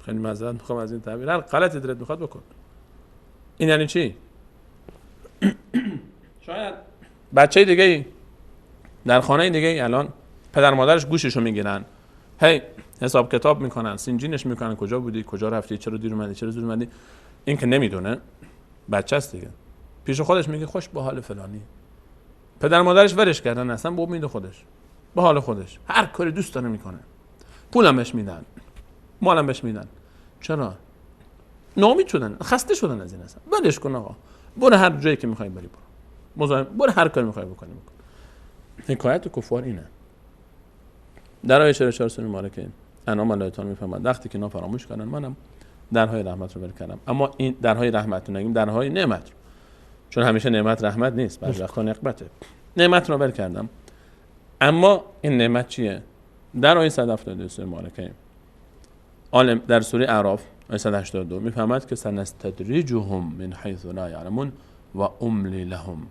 خیلی معذرت میخوام از این تعبیر، هر غلطی دلت میخواد بکن. این یعنی چی؟ شاید بچه دیگه در خانه دیگه الان پدر مادرش گوششو میگیرن، هی حساب کتاب میکنن، سینجینش میکنن، کجا بودی، کجا رفتی، چرا دیر اومدی، چرا زود اومدی. این که نمیدونه، بچه است دیگه، پیش خودش میگه خوش به حال فلانی. پدر مادرش ورش کردن، اصلا به امید خودش، به حال خودش، هر کاری دوست داره میکنه، پولم بهش میدن، مالم بهش میدن. چرا؟ ناامید شدن، خسته شدن از این. اصلا ولش کن آقا، برو هر جایی که میخوای بری، برو هر کاری میخوای بکنی بکن. حکایت کفار اینه. در آیه 44 سوره مبارکه انعام الله تعالی میفرماید وقتی که اینا فراموش کردن منم درهای رحمت رو ول کردم. اما این درهای رحمت رو نگیم، درهای نعمت رو، چون همیشه نعمت رحمت نیست، بعضی وقتا نقمته. نعمت رو ول کردم. اما این نعمت چیه؟ در آیه 172 سوره مبارکه عالم در سوره اعراف آیه 182 میفرماید که سنستدرجهم من حیث لا یعلمون و املی لهم.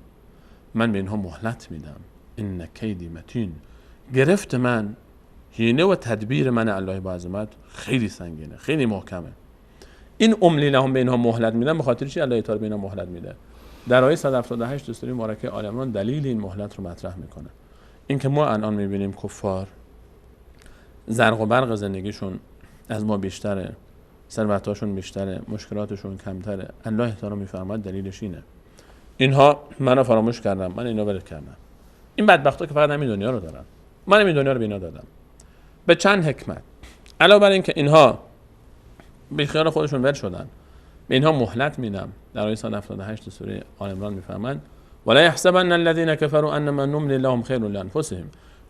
من به اینها مهلت میدم. ان کیدی متین. گرفت من، حیله و تدبیر من الله با عظمت خیلی سنگینه، خیلی محکمه. این املی لهم به اینها مهلت میدم. به خاطر چی الله تعالی به اینها مهلت میده؟ در آیه 178 سوره مبارکه آل عمران دلیل این مهلت رو مطرح میکنه. این که ما الان میبینیم کفار زرق و برق زندگیشون از ما بیشتره، ثروتاشون بیشتره، مشکلاتشون کمتره. الله تعالی میفرماید دلیلش اینه. اینها منو فراموش کردن، من اینا ول کردم. این بدبختا که فقط همین دنیا رو دارن، من این دنیا رو به اینا دادم. به چند حکمت. علاوه بر این که اینها به خیال خودشون ول شدن، به اینها مهلت میدم. در آیه 178 سوره آل عمران میفرماید ولا يحسبن الذين كفروا انما نملي لهم خير لانفسهم.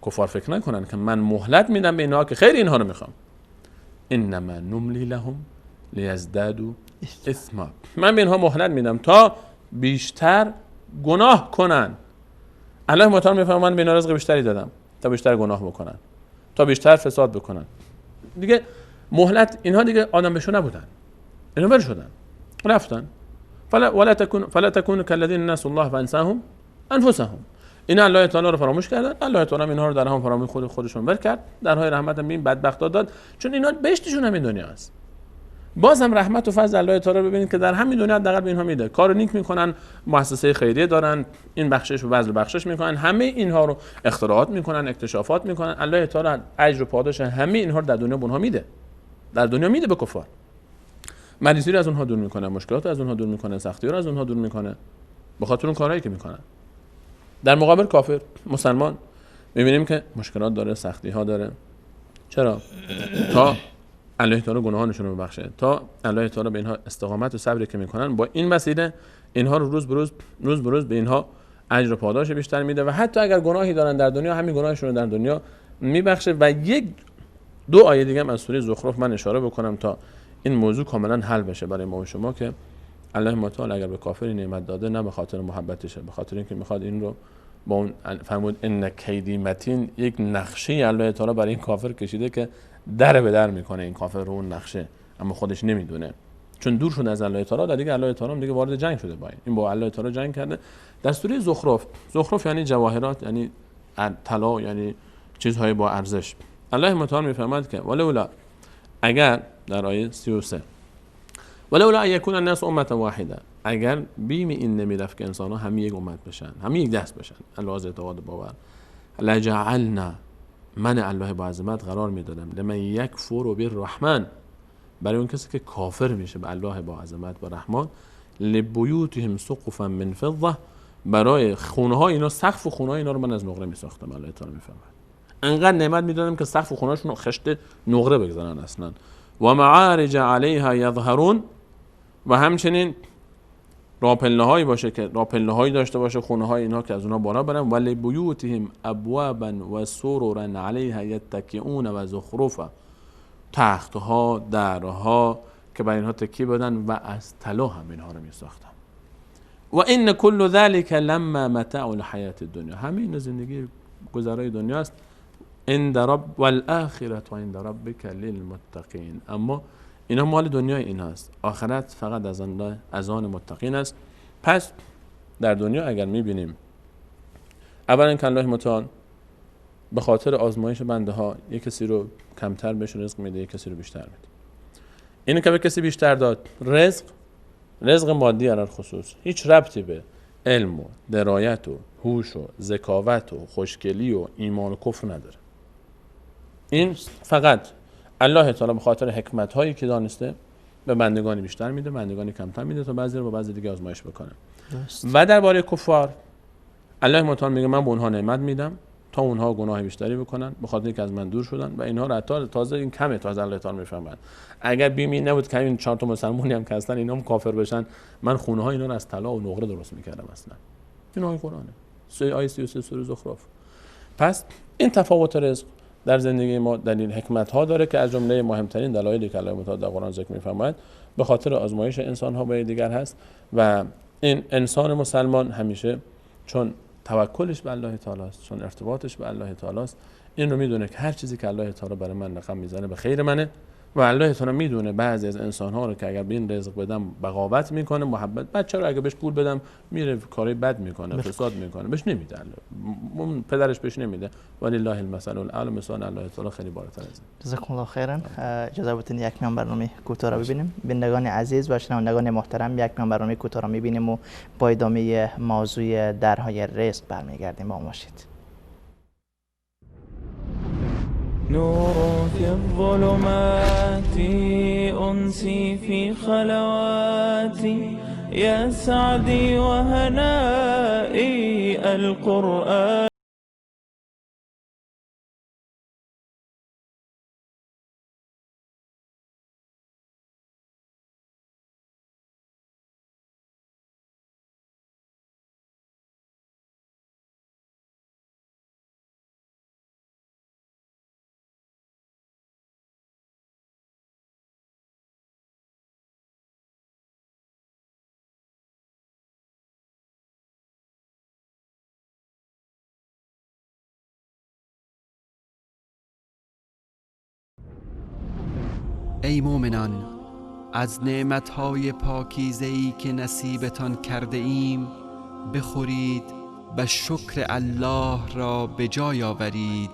کفار فکر نکنن که من مهلت میدم به اینها که خیر اینها رو میخوام. انما نملی لهم لیزدادوا اثما. من به اینها مهلت میدم تا بیشتر گناه کنن. الله متعال میفهمه من به اینا رزق بیشتری دادم تا بیشتر گناه بکنن، تا بیشتر فساد بکنن. دیگه مهلت، اینها دیگه آدم بشو نبودن، اینا ول شدن رفتن. فلا تكونوا كالذين نسوا الله فانساهم انفسهم. اینا الله تعالی رو فراموش کردن، الله تعالی اینها رو در هم فراموش خودشون ول کرد. درهای رحمت هم این بدبختا داد، چون اینا بهشتشون همین دنیا است. باز هم رحمت و فضل الله تعالی رو ببینید که در همین دنیا حداقل به اینها میده. کارو نیک میکنن، مؤسسه خیریه دارن، این بخشش و بذل بخشش میکنن، همه اینها رو اختراعات میکنن، اکتشافات میکنن. الله تعالی اجر و پاداش همه اینها رو در دنیا به اونها میده، در دنیا میده به کفار. مریضی رو از اونها دور میکنه، مشکلات رو از اونها دور میکنه، سختی رو از اونها دور میکنه به خاطر اون کارهایی که میکنن. در مقابل کافر مسلمان میبینیم که مشکلات داره، سختی ها داره. چرا؟ تا الله تعالی گناهانشون رو ببخشه، تا الله تعالی به اینها استقامت و صبری که میکنن با این وسیله اینها رو روز به روز به اینها اجر و پاداش بیشتر میده و حتی اگر گناهی دارن در دنیا همین گناهشون رو در دنیا میبخشه. و یک دو آیه دیگه هم از سوره زخرف من اشاره بکنم تا این موضوع کاملا حل بشه برای ما و شما که الله متعال اگر به کافری نعمت داده نه به خاطر محبتشه، به خاطر اینکه میخواد این رو با اون فرمود ان کیدی متین، یک نقشه الله تعالی برای این کافر کشیده که در به در میکنه این کافر رو اون نقشه، اما خودش نمیدونه چون دور شده از الله تعالی. دیگه الله تعالی دیگه وارد جنگ شده با این با الله تعالی جنگ کرده. در سوره زخرف یعنی جواهرات، یعنی طلا، یعنی چیزهای با ارزش. الله متعال میفرماید که ولولا، اگر در آیه 33 ولولا یکون الناس امه واحده، اگر بیم این نمیرفت که انسان ها همه یک امت بشن، همه یک دست بشن، الله از اعتقاد باور، لجعلنا، من الله با عظمت قرار میدادم لمن یکفر بالرحمن، برای اون کسی که کافر میشه به الله با عظمت و رحمان، لبیوتهم سقفا من فضه، برای خونه ها اینا، سقف و خونه ها اینا رو من از نقره میساختم. الله تعالی میفهمه انقدر نعمت میدادم که سقف و خونه هاشون خشت نقره بگذارن اصلا. و معارج علیها یظهرون، و همچنین راپله‌هایی باشه که راپله‌هایی داشته باشه، خونه‌های اینها که از اونها بالا برن. ولی بیوتهم ابوابا و سررا علیها یتکئون و زخرفا، تخت‌ها، درها که بر اینها تکیه بدن و از طلا هم اینها رو می‌ساختن. و ان کل ذلک لما متاع الحیات الدنیا، همه این زندگی گذرای دنیاست. عند رب والآخرة عند ربک للمتقین، اما اینا مال دنیای این هست، آخرت فقط از آن متقین است. پس در دنیا اگر میبینیم اولا که الله متعال به خاطر آزمایش بنده ها یک کسی رو کمتر بهش رزق میده، یک کسی رو بیشتر میده. اینو که به کسی بیشتر داد، رزق مادی علل خصوص هیچ ربطی به علم و درایت و هوش و ذکاوت و خوشگلی و ایمان و کفر نداره. این فقط الله تعالی به خاطر حکمت هایی که دانسته به بندگانی بیشتر میده، بندگانی کمتر میده تا بعضی رو با بعضی دیگه آزمایش بکنه. و درباره کفار الله متعال میگه من به اونها نعمت میدم تا اونها گناه بیشتری بکنن به خاطر اینکه از من دور شدن و اینها رو تازه این کمه، تازه الله تعالی میفهمن. اگر بیمی نبود که این 4 تا مسلمانی هم که هستن اینا هم کافر بشن، من خونه ها اینا رو از طلا و نقره درست میکردم اصلا. این آیه قرآنه، آیه 33 سوره زخرف. پس این تفاوت رزق در زندگی ما دلیل حکمت ها داره که از جمله مهمترین دلایلی که الله متعال در قرآن ذکر می‌فرماید به خاطر آزمایش انسان ها به دیگر هست. و این انسان مسلمان همیشه چون توکلش به الله تعالی است، چون ارتباطش به الله تعالی است، این رو میدونه که هر چیزی که الله تعالی برای من رقم میزنه به خیر منه. و الله تعالی میدونه بعضی از انسان ها رو که اگر به این رزق بدم بغاوت میکنه، محبت، بچه رو اگر بهش پول بدم میره کاری بد میکنه، فساد میکنه، بهش نمیده، اون پدرش بهش نمیده. ولی الله المثل الاعلی، مثال الله تعالی خیلی بالاتر از این. جزاکم الله خیرا. اجازه بدین یک میان برنامه کوتاه را ببینیم. بینندگان عزیز و شنوندگان محترم، یک میان برنامه کوتاه را میبینیم و با ادامه موضوع درهای رزق برمیگردیم. با ما باشید. نور في الظلمات أنسي في خلواتي يا سعدي وهنائي القرآن. ای مومنان، از نعمتهای پاکیزه‌ای که نصیبتان کرده ایم بخورید و شکر الله را به جای آورید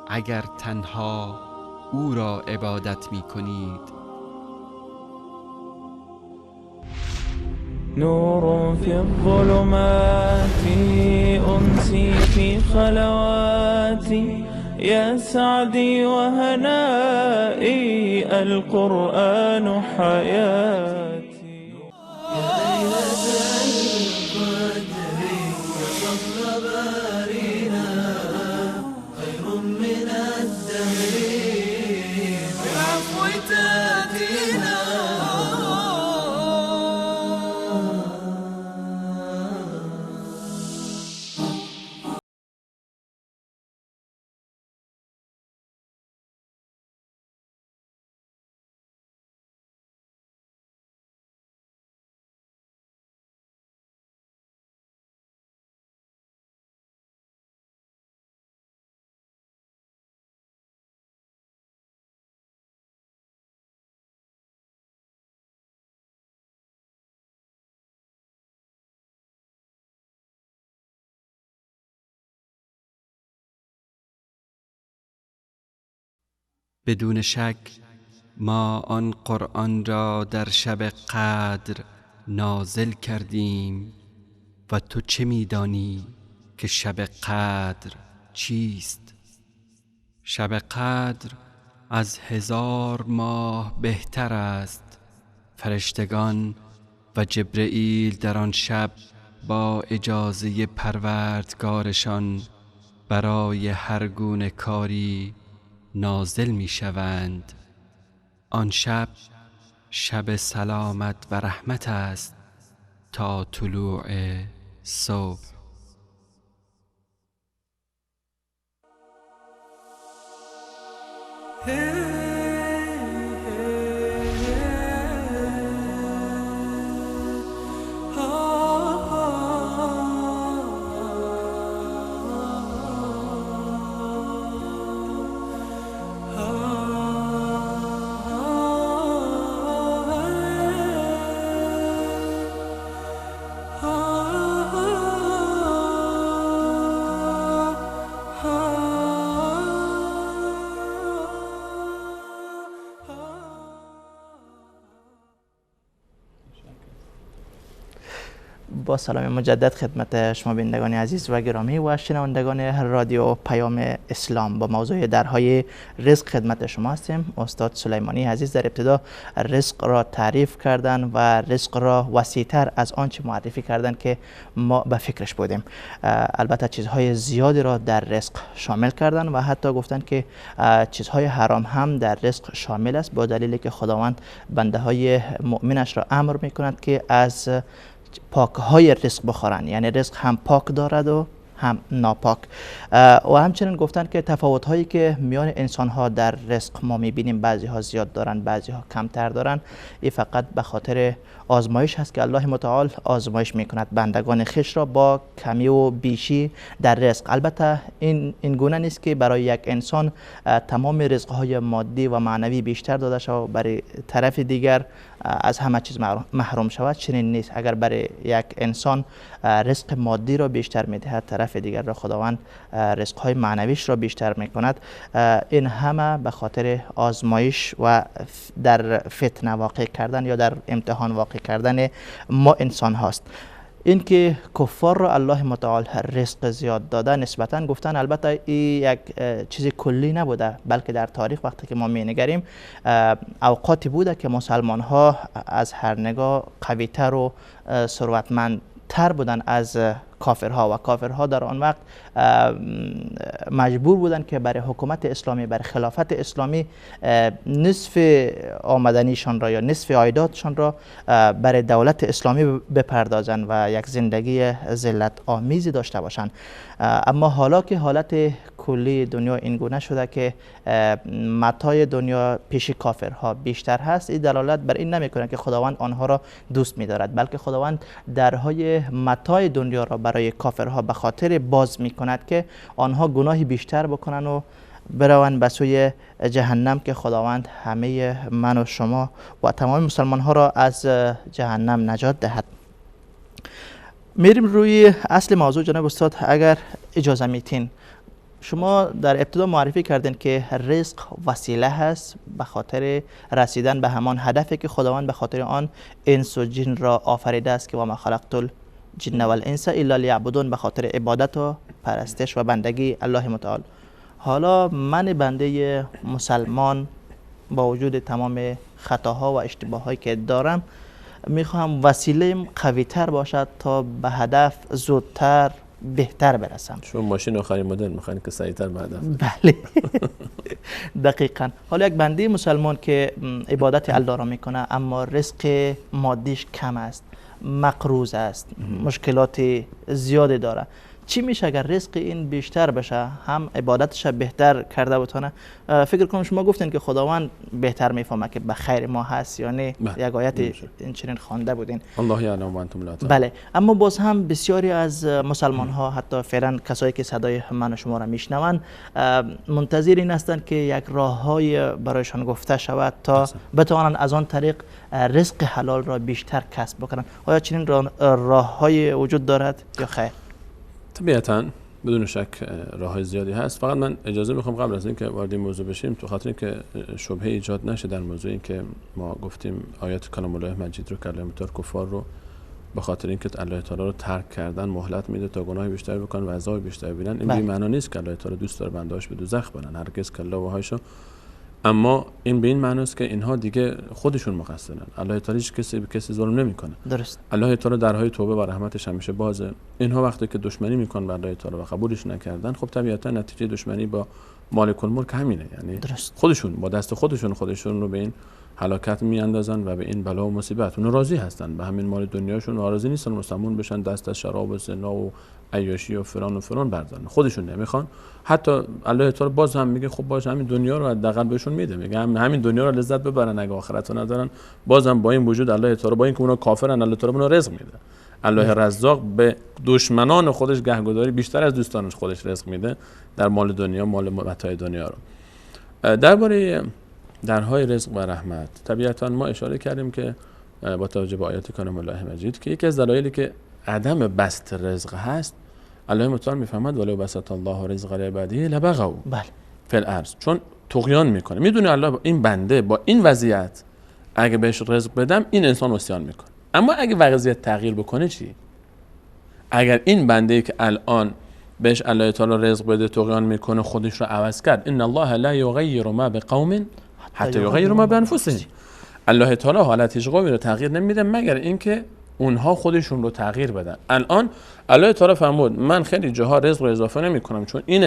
اگر تنها او را عبادت می کنید. نور في الظلمات أنسي في خلواتي يا سعدي وهنائي القرآن حياتي. يا ليلة القدر وفضل بارنا خير من الدهر بالعفو تأتينا. بدون شک ما آن قرآن را در شب قدر نازل کردیم و تو چه می‌دانی که شب قدر چیست؟ شب قدر از 1000 ماه بهتر است. فرشتگان و جبرئیل در آن شب با اجازه پروردگارشان برای هر گونه کاری نازل می شوند. آن شب شب سلامت و رحمت است تا طلوع صبح. با سلام مجدد خدمت شما بینندگان عزیز و گرامی و شنوندگان رادیو پیام اسلام. با موضوع درهای رزق خدمت شما هستیم. استاد سلیمانی عزیز در ابتدا رزق را تعریف کردن و رزق را وسیع‌تر از آنچه معرفی کردن که ما به فکرش بودیم. البته چیزهای زیادی را در رزق شامل کردن و حتی گفتن که چیزهای حرام هم در رزق شامل است، با دلیلی که خداوند بنده های مؤمنش را امر می‌کند که از پاک های رزق بخورن، یعنی رزق هم پاک دارد و هم ناپاک. و همچنین گفتن که تفاوت هایی که میان انسان ها در رزق ما میبینیم، بعضی ها زیاد دارن بعضی ها کمتر دارن، این فقط به خاطر آزمایش هست که الله متعال آزمایش میکند بندگان خویش را با کمی و بیشی در رزق. البته این گونه نیست که برای یک انسان تمام رزق های مادی و معنوی بیشتر داده شود برای طرف دیگر از همه چیز محروم شود. چنین نیست. اگر برای یک انسان رزق مادی را بیشتر میدهد، طرف دیگر را خداوند رزق های معنویش را بیشتر میکند. این همه به خاطر آزمایش و در فتنه واقع کردن یا در امتحان واقع کردن ما انسان هاست. این که کفار را الله متعال رزق زیاد داده نسبتا گفتن، البته این یک چیز کلی نبوده، بلکه در تاریخ وقتی که ما می‌نگریم اوقاتی بوده که مسلمان ها از هر نگاه قوی‌تر و ثروتمندتر بودن از کافرها و کافرها در آن وقت مجبور بودن که برای حکومت اسلامی، برای خلافت اسلامی نصف آمدنیشان را یا نصف عایداتشان را برای دولت اسلامی بپردازن و یک زندگی ذلت آمیزی داشته باشند. اما حالا که حالت کلی دنیا این گونه شده که متاع دنیا پیش کافرها بیشتر هست، این دلالت بر این نمیکنه که خداوند آنها را دوست می‌دارد، بلکه خداوند درهای متاع دنیا را برای کافرها به خاطر باز میکند که آنها گناهی بیشتر بکنن و بروند به سوی جهنم، که خداوند همه من و شما و تمام مسلمان ها را از جهنم نجات دهد. میریم روی اصل موضوع جناب استاد، اگر اجازه میتین. شما در ابتدا معرفی کردین که رزق وسیله هست به خاطر رسیدن به همان هدفی که خداوند به خاطر آن انس و جن را آفریده است، که و ما خلقت الجن والانس الا لیعبدون، به خاطر عبادت و پرستش و بندگی الله متعال. حالا من بنده مسلمان با وجود تمام خطاها و اشتباهایی که دارم میخوام وسیله قوی‌تر باشد تا به هدف زودتر بهتر برسم. شما ماشین آخرین مدل میخواین که سریعتر به هدف. بله دقیقاً. حالا یک بنده مسلمان که عبادت الله را میکنه اما رزق مادیش کم است، مقروض است، مشکلات زیادی داره، چی میشه اگر رزق این بیشتر بشه، هم عبادتش بهتر کرده بتونه؟ فکر کنم شما گفتین که خداوند بهتر میفهمه که به خیر ما هست یا نه، یک آیت این چنین خوانده بودین. الله یعلم و انتم لا تعلمون. بله، اما باز هم بسیاری از مسلمان ها، حتی فعلا کسایی که صدای من و شما را میشنوند، منتظر این هستند که یک راههای برایشان گفته شود تا بتوانند از آن طریق رزق حلال را بیشتر کسب بکنند. آیا چنین راههای وجود دارد یا خیر؟ طبیعتاً بدون شک راه‌های زیادی هست. فقط من اجازه میخوام قبل از اینکه وارد این موضوع بشیم، تو خاطر اینکه شبهه ایجاد نشه در موضوع این که ما گفتیم آیات کلام الله مجید رو که الله متعال کفار رو به خاطر اینکه الله تعالی رو ترک کردن مهلت میده تا گناه بیشتر بکنن و عذاب بیشتر ببینن، این به معنی نیست که الله تعالی دوست داره بنده‌اش به دوزخ برن، هرگز کلا و هاشو. اما این به این معنی است که اینها دیگه خودشون مقصرن. الله تعالی هیچ کسی به کسی ظلم نمیکنه. درست. الله تعالی درهای توبه و رحمتش همیشه بازه. اینها وقتی که دشمنی میکنن با الله تعالی و قبولش نکردن، خب طبیعتا نتیجه دشمنی با مالک الملک همینه، یعنی درست. خودشون با دست خودشون رو به این هلاکت میاندازن و به این بلا و مصیبت. اون راضی هستن به همین مال دنیاشون، راضی نیستن مسلمون بشن، دست از شراب و زنا و عیاشی و فران بردارن، خودشون نمیخوان. حتی الله تعالی باز هم میگه خب باشه همین دنیا رو حداقل بهشون میده، میگه همین دنیا رو لذت ببرن اگه آخرت رو ندارن. بازم با این وجود الله تعالی با اینکه اونا کافرن الله تعالی اونا رزق میده. الله رزاق به دشمنان خودش گهگداری بیشتر از دوستانش خودش رزق میده در مال دنیا، مال متاع دنیا رو. درباره درهای رزق و رحمت طبیعتاً ما اشاره کردیم که با توجه به آیات کلام الله مجید که یکی از دلایلی که عدم بسط رزق هست، الله متعال میفهمد ولو بسط الله رزق لعباده لبغوا بله فی الارض، چون طغیان میکنه. میدونه الله این بنده با این وضعیت اگه بهش رزق بدم این انسان عصیان میکنه، اما اگه وضعیت تغییر بکنه چی؟ اگر این بنده که الان بهش الله تعالی رزق بده طغیان میکنه، خودش رو عوض کرد، ان الله لا یغیر ما بقوم حتی یغیروا ما بانفسهم. الله تعالی حالت قومی رو تغییر نمیده مگر اینکه اونها خودشون رو تغییر بدن. الان الله تعالی فرمود من خیلی جاها رزق رو اضافه نمیکنم چون این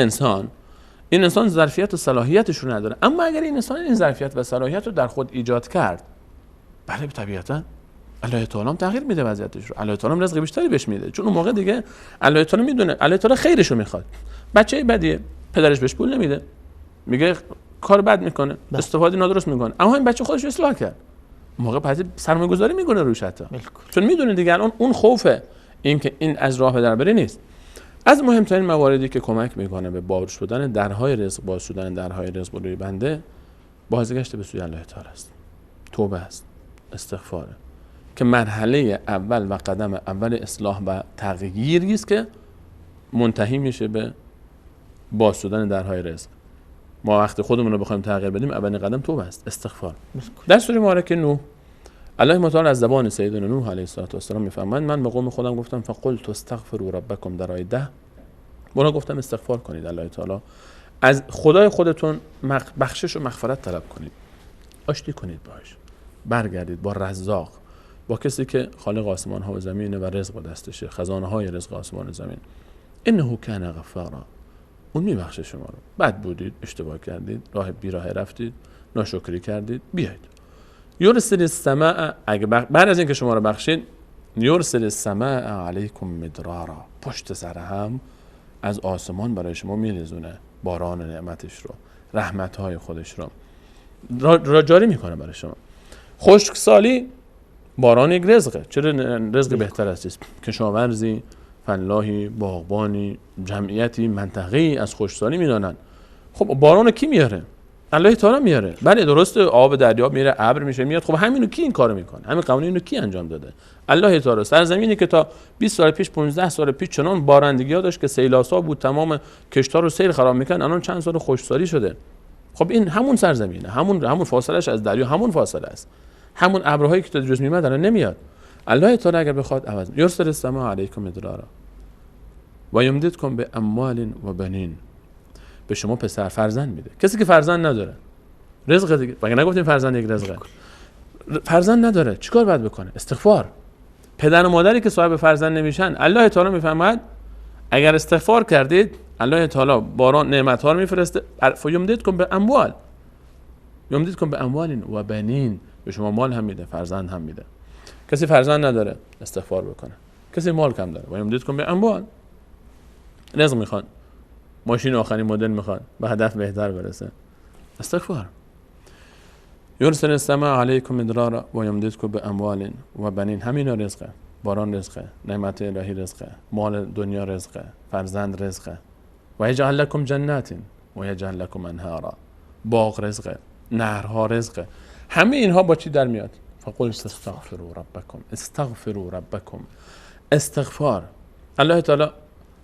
انسان ظرفیت و صلاحیتش رو نداره، اما اگر این انسان این ظرفیت و صلاحیت رو در خود ایجاد کرد، بله طبیعتا الله تعالی هم تغییر میده وضعیتش رو، الله تعالی هم رزق بیشتری بهش میده، چون اون موقع دیگه الله تعالی میدونه الله تعالی خیرش رو میخواد. بچه بدیه، پدرش بهش پول نمیده، میگه کار بد میکنه، استفاده نادرست میکنه، اما این بچه خودش اصلاح کرد، موقع پس سرمایه‌گذاری میکنه روش حتی، چون میدونه دیگه الان اون خوفه این که این از راه در بره نیست. از مهمترین مواردی که کمک میکنه به باز شدن درهای رزق روی بنده، بازگشت به سوی الله تعالی است، توبه است، استغفاره، که مرحله اول و قدم اول اصلاح و تغییری است که منتهی میشه به باز شدن درهای رزق. ما وقتی خودمون رو بخوایم تغییر بدیم اولین قدم توبه است، استغفار. در سوره مبارکه نوح الله متعال از زبان سیدنا نوح علیه السلام میفرماید من به قوم خودم گفتم فقلت استغفروا ربکم، در آیه 10 اونا گفتم استغفار کنید الله تعالی، از خدای خودتون بخشش و مغفرت طلب کنید، آشتی کنید باش، برگردید با رزاق، با کسی که خالق آسمان ها و زمینه و رزق با دستشه، خزانه های رزق آسمان و زمین. انه کان غفارا، اون میبخشه شما رو. بد بودید، اشتباه کردید، راه بیراه رفتید، ناشکری کردید، بیاید. یرسل السماء، اگه بعد از اینکه شما رو بخشید، یرسل السماء علیکم مدرارا، پشت سر هم از آسمان برای شما میریزونه باران نعمتش رو، رحمت‌های خودش رو جاری میکنه برای شما. خشکسالی باران یک رزقه، چرا رزق بهتر است؟ کشاورزی، فلاحی، باغبانی، جمعیتی، منطقه‌ای از خشکسالی میدانن. خب باران کی میاره؟ الله تعالی میاره. بله درسته آب دریا میره، ابر میشه میاد، خب همینو کی این کارو میکنه؟ همین قوانینو کی انجام داده؟ الله تعالی. سرزمینی که تا 20 سال پیش 15 سال پیش چنان بارندگی‌ها داشت که سیلاسا بود، تمام کشت‌ها رو سیل خراب میکنن، الان چند سال خشکسالی شده. خب این همون سرزمینه، همون فاصلهش از دریا همون فاصله است، همون ابرهایی که تا جز میاد الان نمیاد. الله تعالی اگر بخواد عوض یرسل السماء علیکم مدرارا و یمددکم باموال و بنین، به شما پسر فرزند میده. کسی که فرزند نداره رزق دیگه، مگه نگفتیم فرزند یک رزقه؟ فرزند نداره چیکار باید بکنه؟ استغفار. پدر و مادری که صاحب فرزند نمیشن، الله تعالی میفرماید اگر استغفار کردید الله تعالی باران نعمت‌ها رو میفرسته، فیمددکم باموال، یمددکم باموال و بنین، به شما مال هم میده، فرزند هم میده. کسی فرزند نداره استغفار بکنه، کسی مال کم داره و یمددکم باموال، رزق میخوان، ماشین آخرین مدل میخوان، به هدف بهتر برسه، استغفار. یرسل السماء علیکم مدرارا و یمددکم باموال و بنین، همینا رزقه، باران رزقه، نعمت الهی رزقه، مال دنیا رزقه، فرزند رزقه. و یجعل لکم جنات و یجعل لکم انهارا، باغ رزقه، نهرها رزقه. همه اینها با چی در میاد؟ فقل استغفروا ربکم، استغفروا ربکم، استغفار. الله تعالی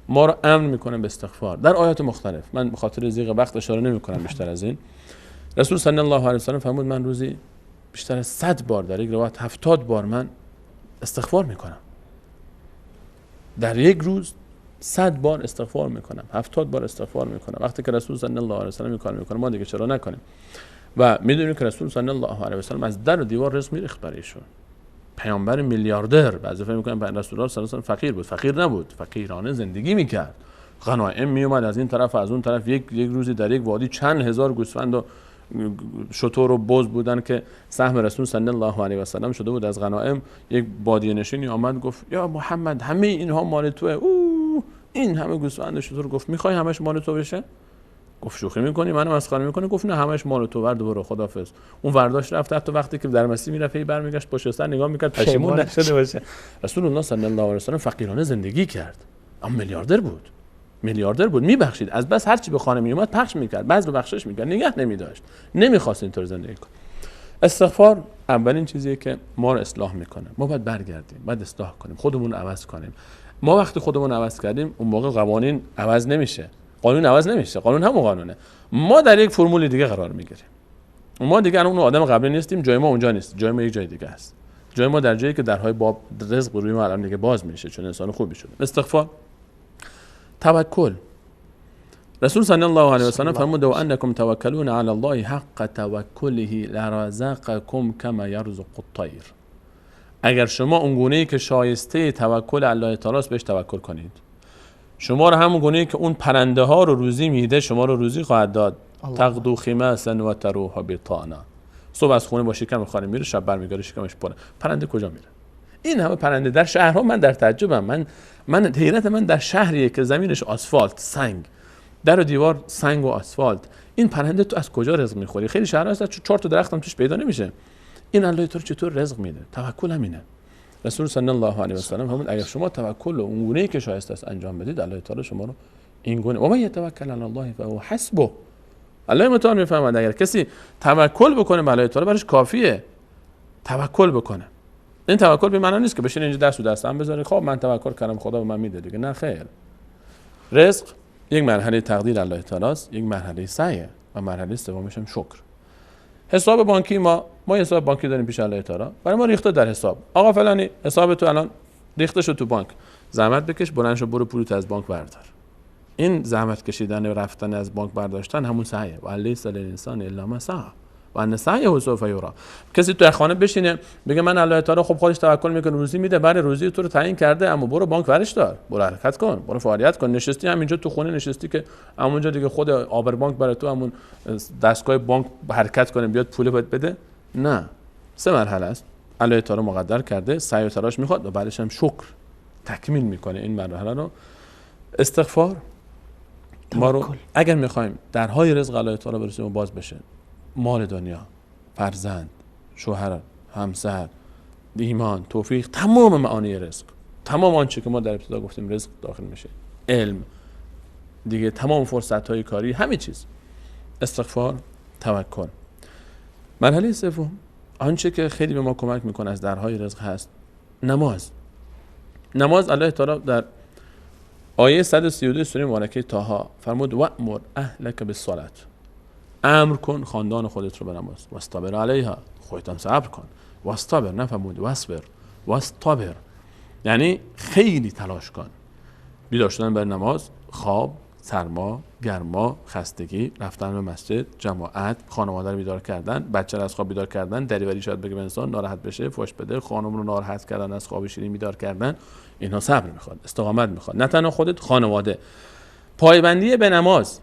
ما رو امر میکنه به استغفار در آیات مختلف. من به خاطر ضیق وقت اشاره نمیکنم بیشتر از این. رسول صلی الله علیه و سلم فرمود من روزی بیشتر از 100 بار، در یک روایت 70 بار من استغفار میکنم. در یک روز 100 بار استغفار میکنم، 70 بار استغفار میکنم. وقتی که رسول صلی الله علیه و سلم این کار میکنه ما دیگه چرا نکنیم؟ و میدونیم که رسول صلی الله علیه و سلم از در و دیوار رزق میریخت برایشون. پیامبر میلیاردر، بعضی فکر میکنن رسول الله صلی الله علیه و سلم فقیر بود، فقیر نبود، فقیرانه زندگی میکرد. غنایم می اومد از این طرف از اون طرف. یک روزی در یک وادی چند هزار گوسفند و شتر و بز بودن که سهم رسول صلی الله علیه و سلم شده بود از غنایم. یک بادیه نشینی آمد گفت یا محمد همه اینها مال توئه. این همه گوسفند و شتر. گفت میخوای همش مال تو بشه؟ گفت شوخی میکنی؟ منو مسخره میکنی؟ گفت نه همش مال تو، ورد برو خدافظ. اون ورداش رفت. حتی وقتی که در مسیر میرفت برمیگشت پشت سر نگاه میکرد پشیمون نشده باشه. رسول الله صلی الله علیه و سلم فقیرانه زندگی کرد، اما میلیاردر بود میبخشید. از بس هر چی به خانه میومد پخش میکرد، بعض رو بخشش میکرد، نگه نمیداشت، نمیخواست اینطور زندگی کنه. استغفار اولین چیزیه که ما رو اصلاح میکنه. ما باید برگردیم، باید اصلاح کنیم، خودمون رو عوض کنیم. ما وقتی خودمون رو عوض کردیم اون موقع قوانین عوض نمیشه، قانون عوض نمیشه، قانون همون قانونه. ما در یک فرمول دیگه قرار میگیریم. ما دیگه اون آدم قبلی نیستیم، جای ما اونجا نیست، جای ما یک جای دیگه است. جای ما در جایی که درهای باب رزق روی ما الان دیگه باز میشه، چون انسان خوبی شده. استغفار، توکل. رسول صلی الله علیه و سلم فرمود و انکم توکلون علی الله حق توکله لرزقکم کما یرزق الطیر. اگر شما اون گونه‌ای که شایسته توکل الله تعالی است بهش توکل کنید، شما رو همون گونه‌ای که اون پرنده ها رو روزی میده شما رو روزی خواهد داد. تغدو خماسا و تروح بطانا. صبح از خونه با شکم خانه میره، شب برمیگره شکمش پره. پرنده کجا میره؟ این همه پرنده در شهرها. من در تعجبم. من حیرت من در شهریه که زمینش آسفالت، سنگ، در و دیوار سنگ و آسفالت. این پرنده تو از کجا رزق میخوری؟ خیلی شهرها هست 4 تا درخت هم توش پیدا نمیشه. این الله تو چطور رزق میده؟ توکل همینه. رسول صلی الله علیه و سلم همون اگر شما توکل و اون گونه‌ای که شایسته است انجام بدید، الله تعالی شما رو این گونه و من یتوکل علی الله فهو حسبه. الله متعال میفهمد اگر کسی توکل بکنه به الله تعالی برش کافیه. توکل بکنه. این توکل به معنی نیست که بشین اینجا دست و دست هم بذاری خب من توکل کردم خدا به من میده دیگه. نه خیر. رزق یک مرحله تقدیر الله تعالی است، یک مرحله سعی و مرحله سومش هم شکر. حساب بانکی ما حساب بانکی داریم پیش الله تعالی، برای ما ریخته در حساب. آقا فلانی حساب تو الان ریخته شد تو بانک، زحمت بکش بلند شو برو پولت از بانک بردار. این زحمت کشیدن و رفتن از بانک برداشتن همون سعیه. و لیس للانسان الا ما سعی و ان سعیه سوف یری. کسی تو خانه بشینه بگه من الله تعالی خب خودش توکل میکنه روزی میده، برای روزی تو رو تعیین کرده، اما برو بانک ورش دار، برو حرکت کن، برو فعالیت کن. نشستی همینجا تو خونه نشستی که همونجا دیگه خود آبر بانک برای تو همون دستگاه بانک حرکت کنه بیاد پول بده؟ نه. 3 مرحله است الله تعالی مقدر کرده، سعی و تلاش میخواد و بعدش هم شکر تکمیل میکنه این مرحله رو. استغفار ما رو اگر میخوایم درهای رزق الله تعالی برسیم و باز بشه، مال دنیا، فرزند، شوهر، همسر، ایمان، توفیق، تمام معانی رزق، تمام آنچه که ما در ابتدا گفتیم رزق داخل میشه، علم دیگه، تمام فرصت های کاری، همه چیز. استغفار، توکل. مرحله سوم آنچه که خیلی به ما کمک میکنه از درهای رزق هست نماز. نماز الله تعالی در آیه 132 سوره مبارکه طه فرمود وأمر اهلک بالصلاة. امر کن خاندان خودت رو به نماز. واصطبر علیها، خودت هم صبر کن. واصطبر نفرمود واصبر، واصطبر یعنی خیلی تلاش کن. بیدار شدن بر نماز، خواب، سرما، گرما، خستگی، رفتن به مسجد، جماعت، خانواده رو بیدار کردن، بچه رو از خواب بیدار کردن، دریوری شاید بگه انسان ناراحت بشه، فوش بده، خانم رو ناراحت کردن، از خواب شیرین بیدار کردن. اینها صبر میخواد، استقامت میخواد. نه تنها خودت، خانواده. پایبندی به نماز،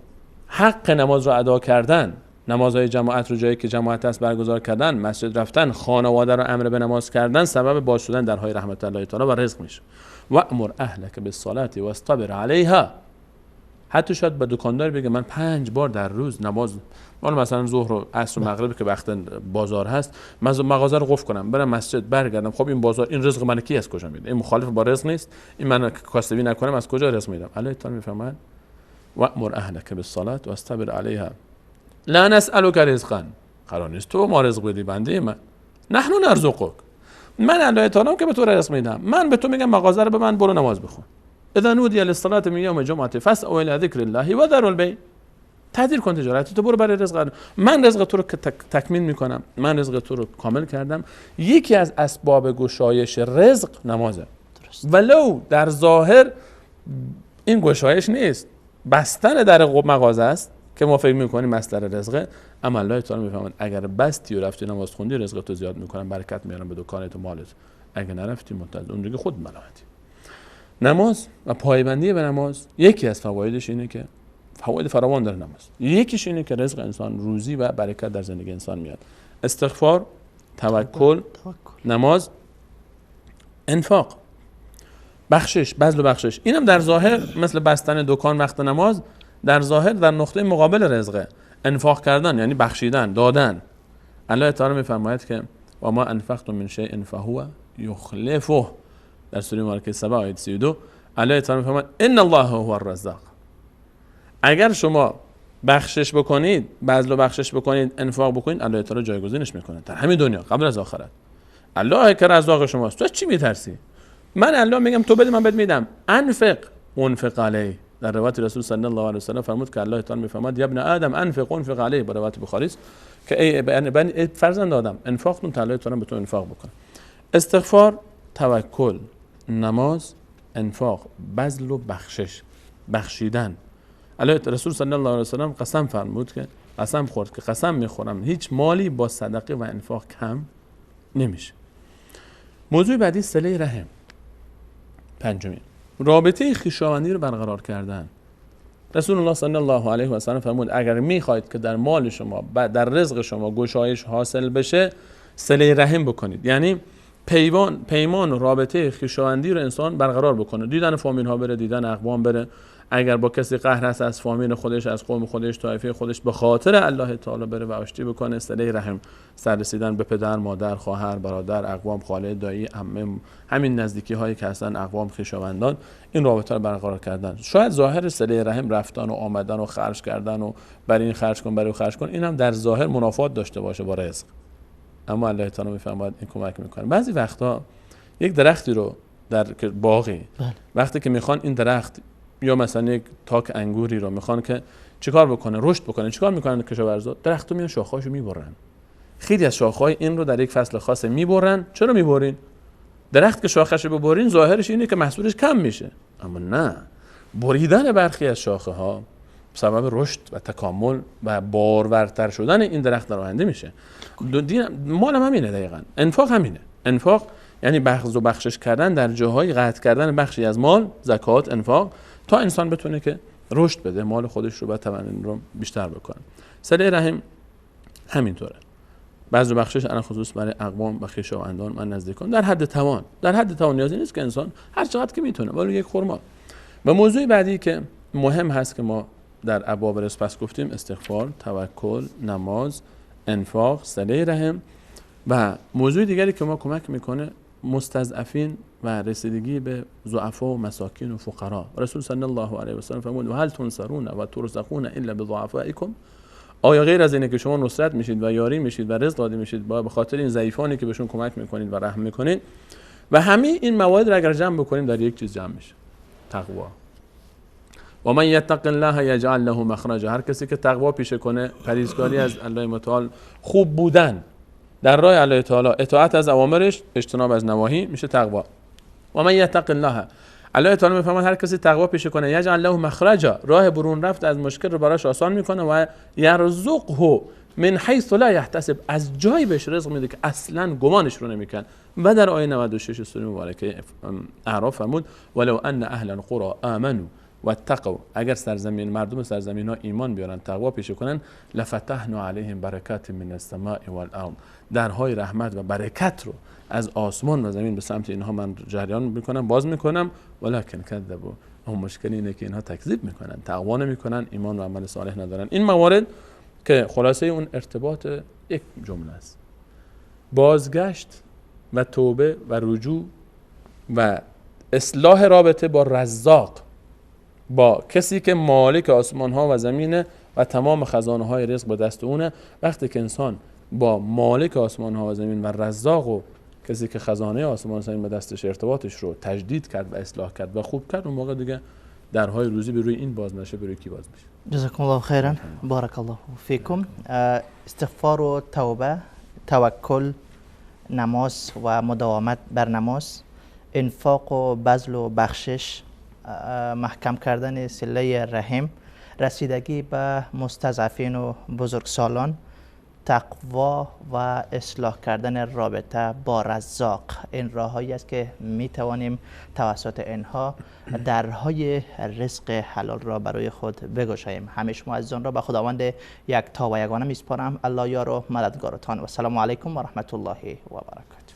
حق نماز رو ادا کردن، نمازهای جماعت رو جایی که جماعت است برگزار کردن، مسجد رفتن، خانواده رو امر به نماز کردن، سبب باز شدن درهای رحمت الله تعالی و رزق میشه. وأمر اهلک بالصلاة واصطبر علیها. حتی شاید به دکاندار بگه من 5 بار در روز نماز، مثلا ظهر و عصر و مغرب که وقت بازار هست، مغازه رو قفل کنم برم مسجد برگردم. خب این بازار، این رزق من کی از کجا میده؟ این مخالف با رزق نیست؟ این من کاسبی نکنم از کجا رزق میدم؟ الله تعالی میفهمد وأمر اهلک بالصلاة واصطبر علیها لا نسألک رزقا. قرار نیست تو ما رزق بدی، بنده من. نحن نرزقک. من الله تعالی که به تو رزق میدم. من به تو میگم مغازه رو ببند، برو نماز بخون. اذا نودی للصلاة من یوم الجمعة فاسعوا الی ذکر الله و ذروا البیع. تعدیل کن تجارت تو، برو برای رزق. من رزق تو رو تکمیل میکنم، من رزق تو رو کامل کردم. یکی از اسباب گشایش رزق نمازه. ولو در ظاهر این گشایش نیست، بستن در مغازه است که ما فکر میکنیم مصدر رزقه، اما الله تعالی میفهمد اگر بستی و رفتی نماز خوندی رزق تو زیاد میکنم، برکت میارم به دکانت و مالت. اگر نرفتی منتظر اون دیگه خود ملامتی. نماز و پایبندی به نماز یکی از فوایدش اینه که فواید فراوان داره نماز. یکیش اینه که رزق انسان، روزی و برکت در زندگی انسان میاد. استغفار، توکل، نماز، انفاق، بخشش، بذل و بخشش. اینم در ظاهر مثل بستن دکان وقت نماز، در ظاهر در نقطه مقابل رزقه. انفاق کردن یعنی بخشیدن، دادن. الله تعالی میفرماید که و ما انفقتم من شیء فهو یخلفه در سوره مبارکه سبا آیه 32. الله تعالی میفرماید ان الله هو الرزاق. اگر شما بخشش بکنید، بذل و بخشش بکنید، انفاق بکنید، الله تعالی جایگزینش میکنه در همین دنیا قبل از آخرت. الله که رزاق شماست. تو چی میترسی؟ من الله میگم تو بده من بهت میدم. انفق انفق علیه. در روایت رسول صلی الله علیه و سلم فرمود که الله تعالی میفرماد یا ابن آدم انفق انفق علیه. با روایت بخاری است که ای فرزند آدم انفاق کن تا الله تعالی به تو انفاق بکنه. استغفار، توکل، نماز، انفاق، بذل و بخشش، بخشیدن. الله رسول صلی الله علیه و سلم قسم فرمود که قسم خورد که قسم میخورم هیچ مالی با صدقه و انفاق کم نمیشه. موضوع بعدی صله رحم. پنجمی، رابطه خویشاوندی رو برقرار کردن. رسول الله صلی الله علیه و سلم فرمود اگر میخواید که در مال شما در رزق شما گشایش حاصل بشه، صله رحم بکنید. یعنی پیمان و رابطه خویشاوندی رو انسان برقرار بکنه. دیدن فامیل ها بره، دیدن اقوام بره. اگر با کسی قهر هست از فامیل خودش، از قوم خودش، طایفه خودش، به خاطر الله تعالی بره و آشتی بکنه. صله رحم، سررسیدن به پدر، مادر، خواهر، برادر، اقوام، خاله، دایی، عمه، همین نزدیکی هایی که هستن، اقوام، خویشاوندان، این رابطه رو برقرار کردن. شاید ظاهر صله رحم رفتن و آمدن و خرج کردن و برای این خرج کن، برای خرج کن، این هم در ظاهر منافات داشته باشه با رزق، اما الله تعالی میفرماید این کمک میکنه. بعضی وقتا یک درختی رو در باغی وقتی که میخوان این درخت یا مثلا یک تاک انگوری رو میخوان که چیکار بکنه، رشد بکنه، چیکار میکنن کشاورزا؟ درختو میان شاخه‌اشو میبرن. خیلی از شاخه‌های این رو در یک فصل خاص میبرن. چرا میبرین؟ درخت که شاخه‌شو ببرین ظاهرش اینه که محصولش کم میشه، اما نه، بریدن برخی از شاخه‌ها سبب رشد و تکامل و بارورتر شدن این درخت در آینده میشه. مال هم همینه دقیقاً. انفاق همینه. انفاق یعنی بخش و بخشش کردن در جاهای قطع کردن بخشی از مال، زکات، انفاق، تا انسان بتونه که رشد بده، مال خودش رو و توان رو بیشتر بکنه. صله رحم همینطوره. بعضی بخشش انا خصوص برای اقوام و خویشاوندان و نزدیکان در حد توان. در حد توان نیازی نیست که انسان هر چقدر که میتونه ولی یک خرما. و موضوع بعدی که مهم هست که ما در ابواب رزق پس گفتیم استغفار، توکل، نماز، انفاق، صله رحم. و موضوع دیگری که ما کمک میکنه مستضعفین و رسیدگی به ضعفا و مساکین و فقرا. رسول صلی الله علیه و سلم فرمود و هل تنصرون و ترزقون الا بضعفائکم. آیا غیر از اینه که شما نصرت میشید و یاری میشید و رزق داده میشید به خاطر این ضعیفانی که بهشون کمک میکنید و رحم میکنید؟ و همه این موارد رو اگر جمع بکنیم در یک چیز جمع میشه، تقوا. و من یتق الله یجعل له مخرجا. هر کسی که تقوا پیشه کنه، پرهیزکاری از الله متعال، خوب بودن در راه الله تعالی، اطاعت از اوامرش، اجتناب از نواهی، میشه تقوا. و من یتق الله، الله تعالی میفهمه هر کسی تقوا پیشه کنه، یجعل له مخرجا، راه برون رفت از مشکل رو براش آسان میکنه، و یرزقه من حیث لا یحتسب، از جایی بهش رزق میده که اصلا گمانش رو نمیکنه. و در آیه 96 سوره مبارکه اعراف فرمود ولو ان اهل القرى آمنوا واتقوا، اگر مردم سرزمین ها ایمان بیارن، تقوا پیشه کنن، لفتحنا علیهم برکات من السماء والارض، درهای رحمت و برکت رو از آسمان و زمین به سمت اینها من جریان میکنم، باز میکنم، ولکن کذبوا، اون مشکل اینه که اینها تکذیب میکنن، تقوا نمیکنن، ایمان و عمل صالح ندارن. این موارد که خلاصه اون ارتباط یک جمله است، بازگشت و توبه و رجوع و اصلاح رابطه با رزاق، با کسی که مالک آسمان ها و زمینه و تمام خزانه های رزق به دست اونه. وقتی که انسان با مالک آسمان ها و زمین و رزاق و کسی که خزانه آسمان و زمین به دستش ارتباطش رو تجدید کرد و اصلاح کرد و خوب کرد، اون موقع دیگه درهای روزی به روی این باز نشه، به روی کی باز میشه؟ جزاکم الله خیرا، بارک الله فیکم. استغفار و توبه، توکل، نماز و مداومت بر نماز، انفاق و بذل و بخشش، محکم کردن صله رحم، رسیدگی به مستضعفین و بزرگسالان، تقوا و اصلاح کردن رابطه با رزاق. این راههایی است که می توانیم توسط اینها درهای رزق حلال را برای خود بگشاییم. همه شما عزیزان را به خداوند یکتا و یگانه میسپارم. الله یار و مددگارتان و السلام علیکم و رحمت الله و برکاته.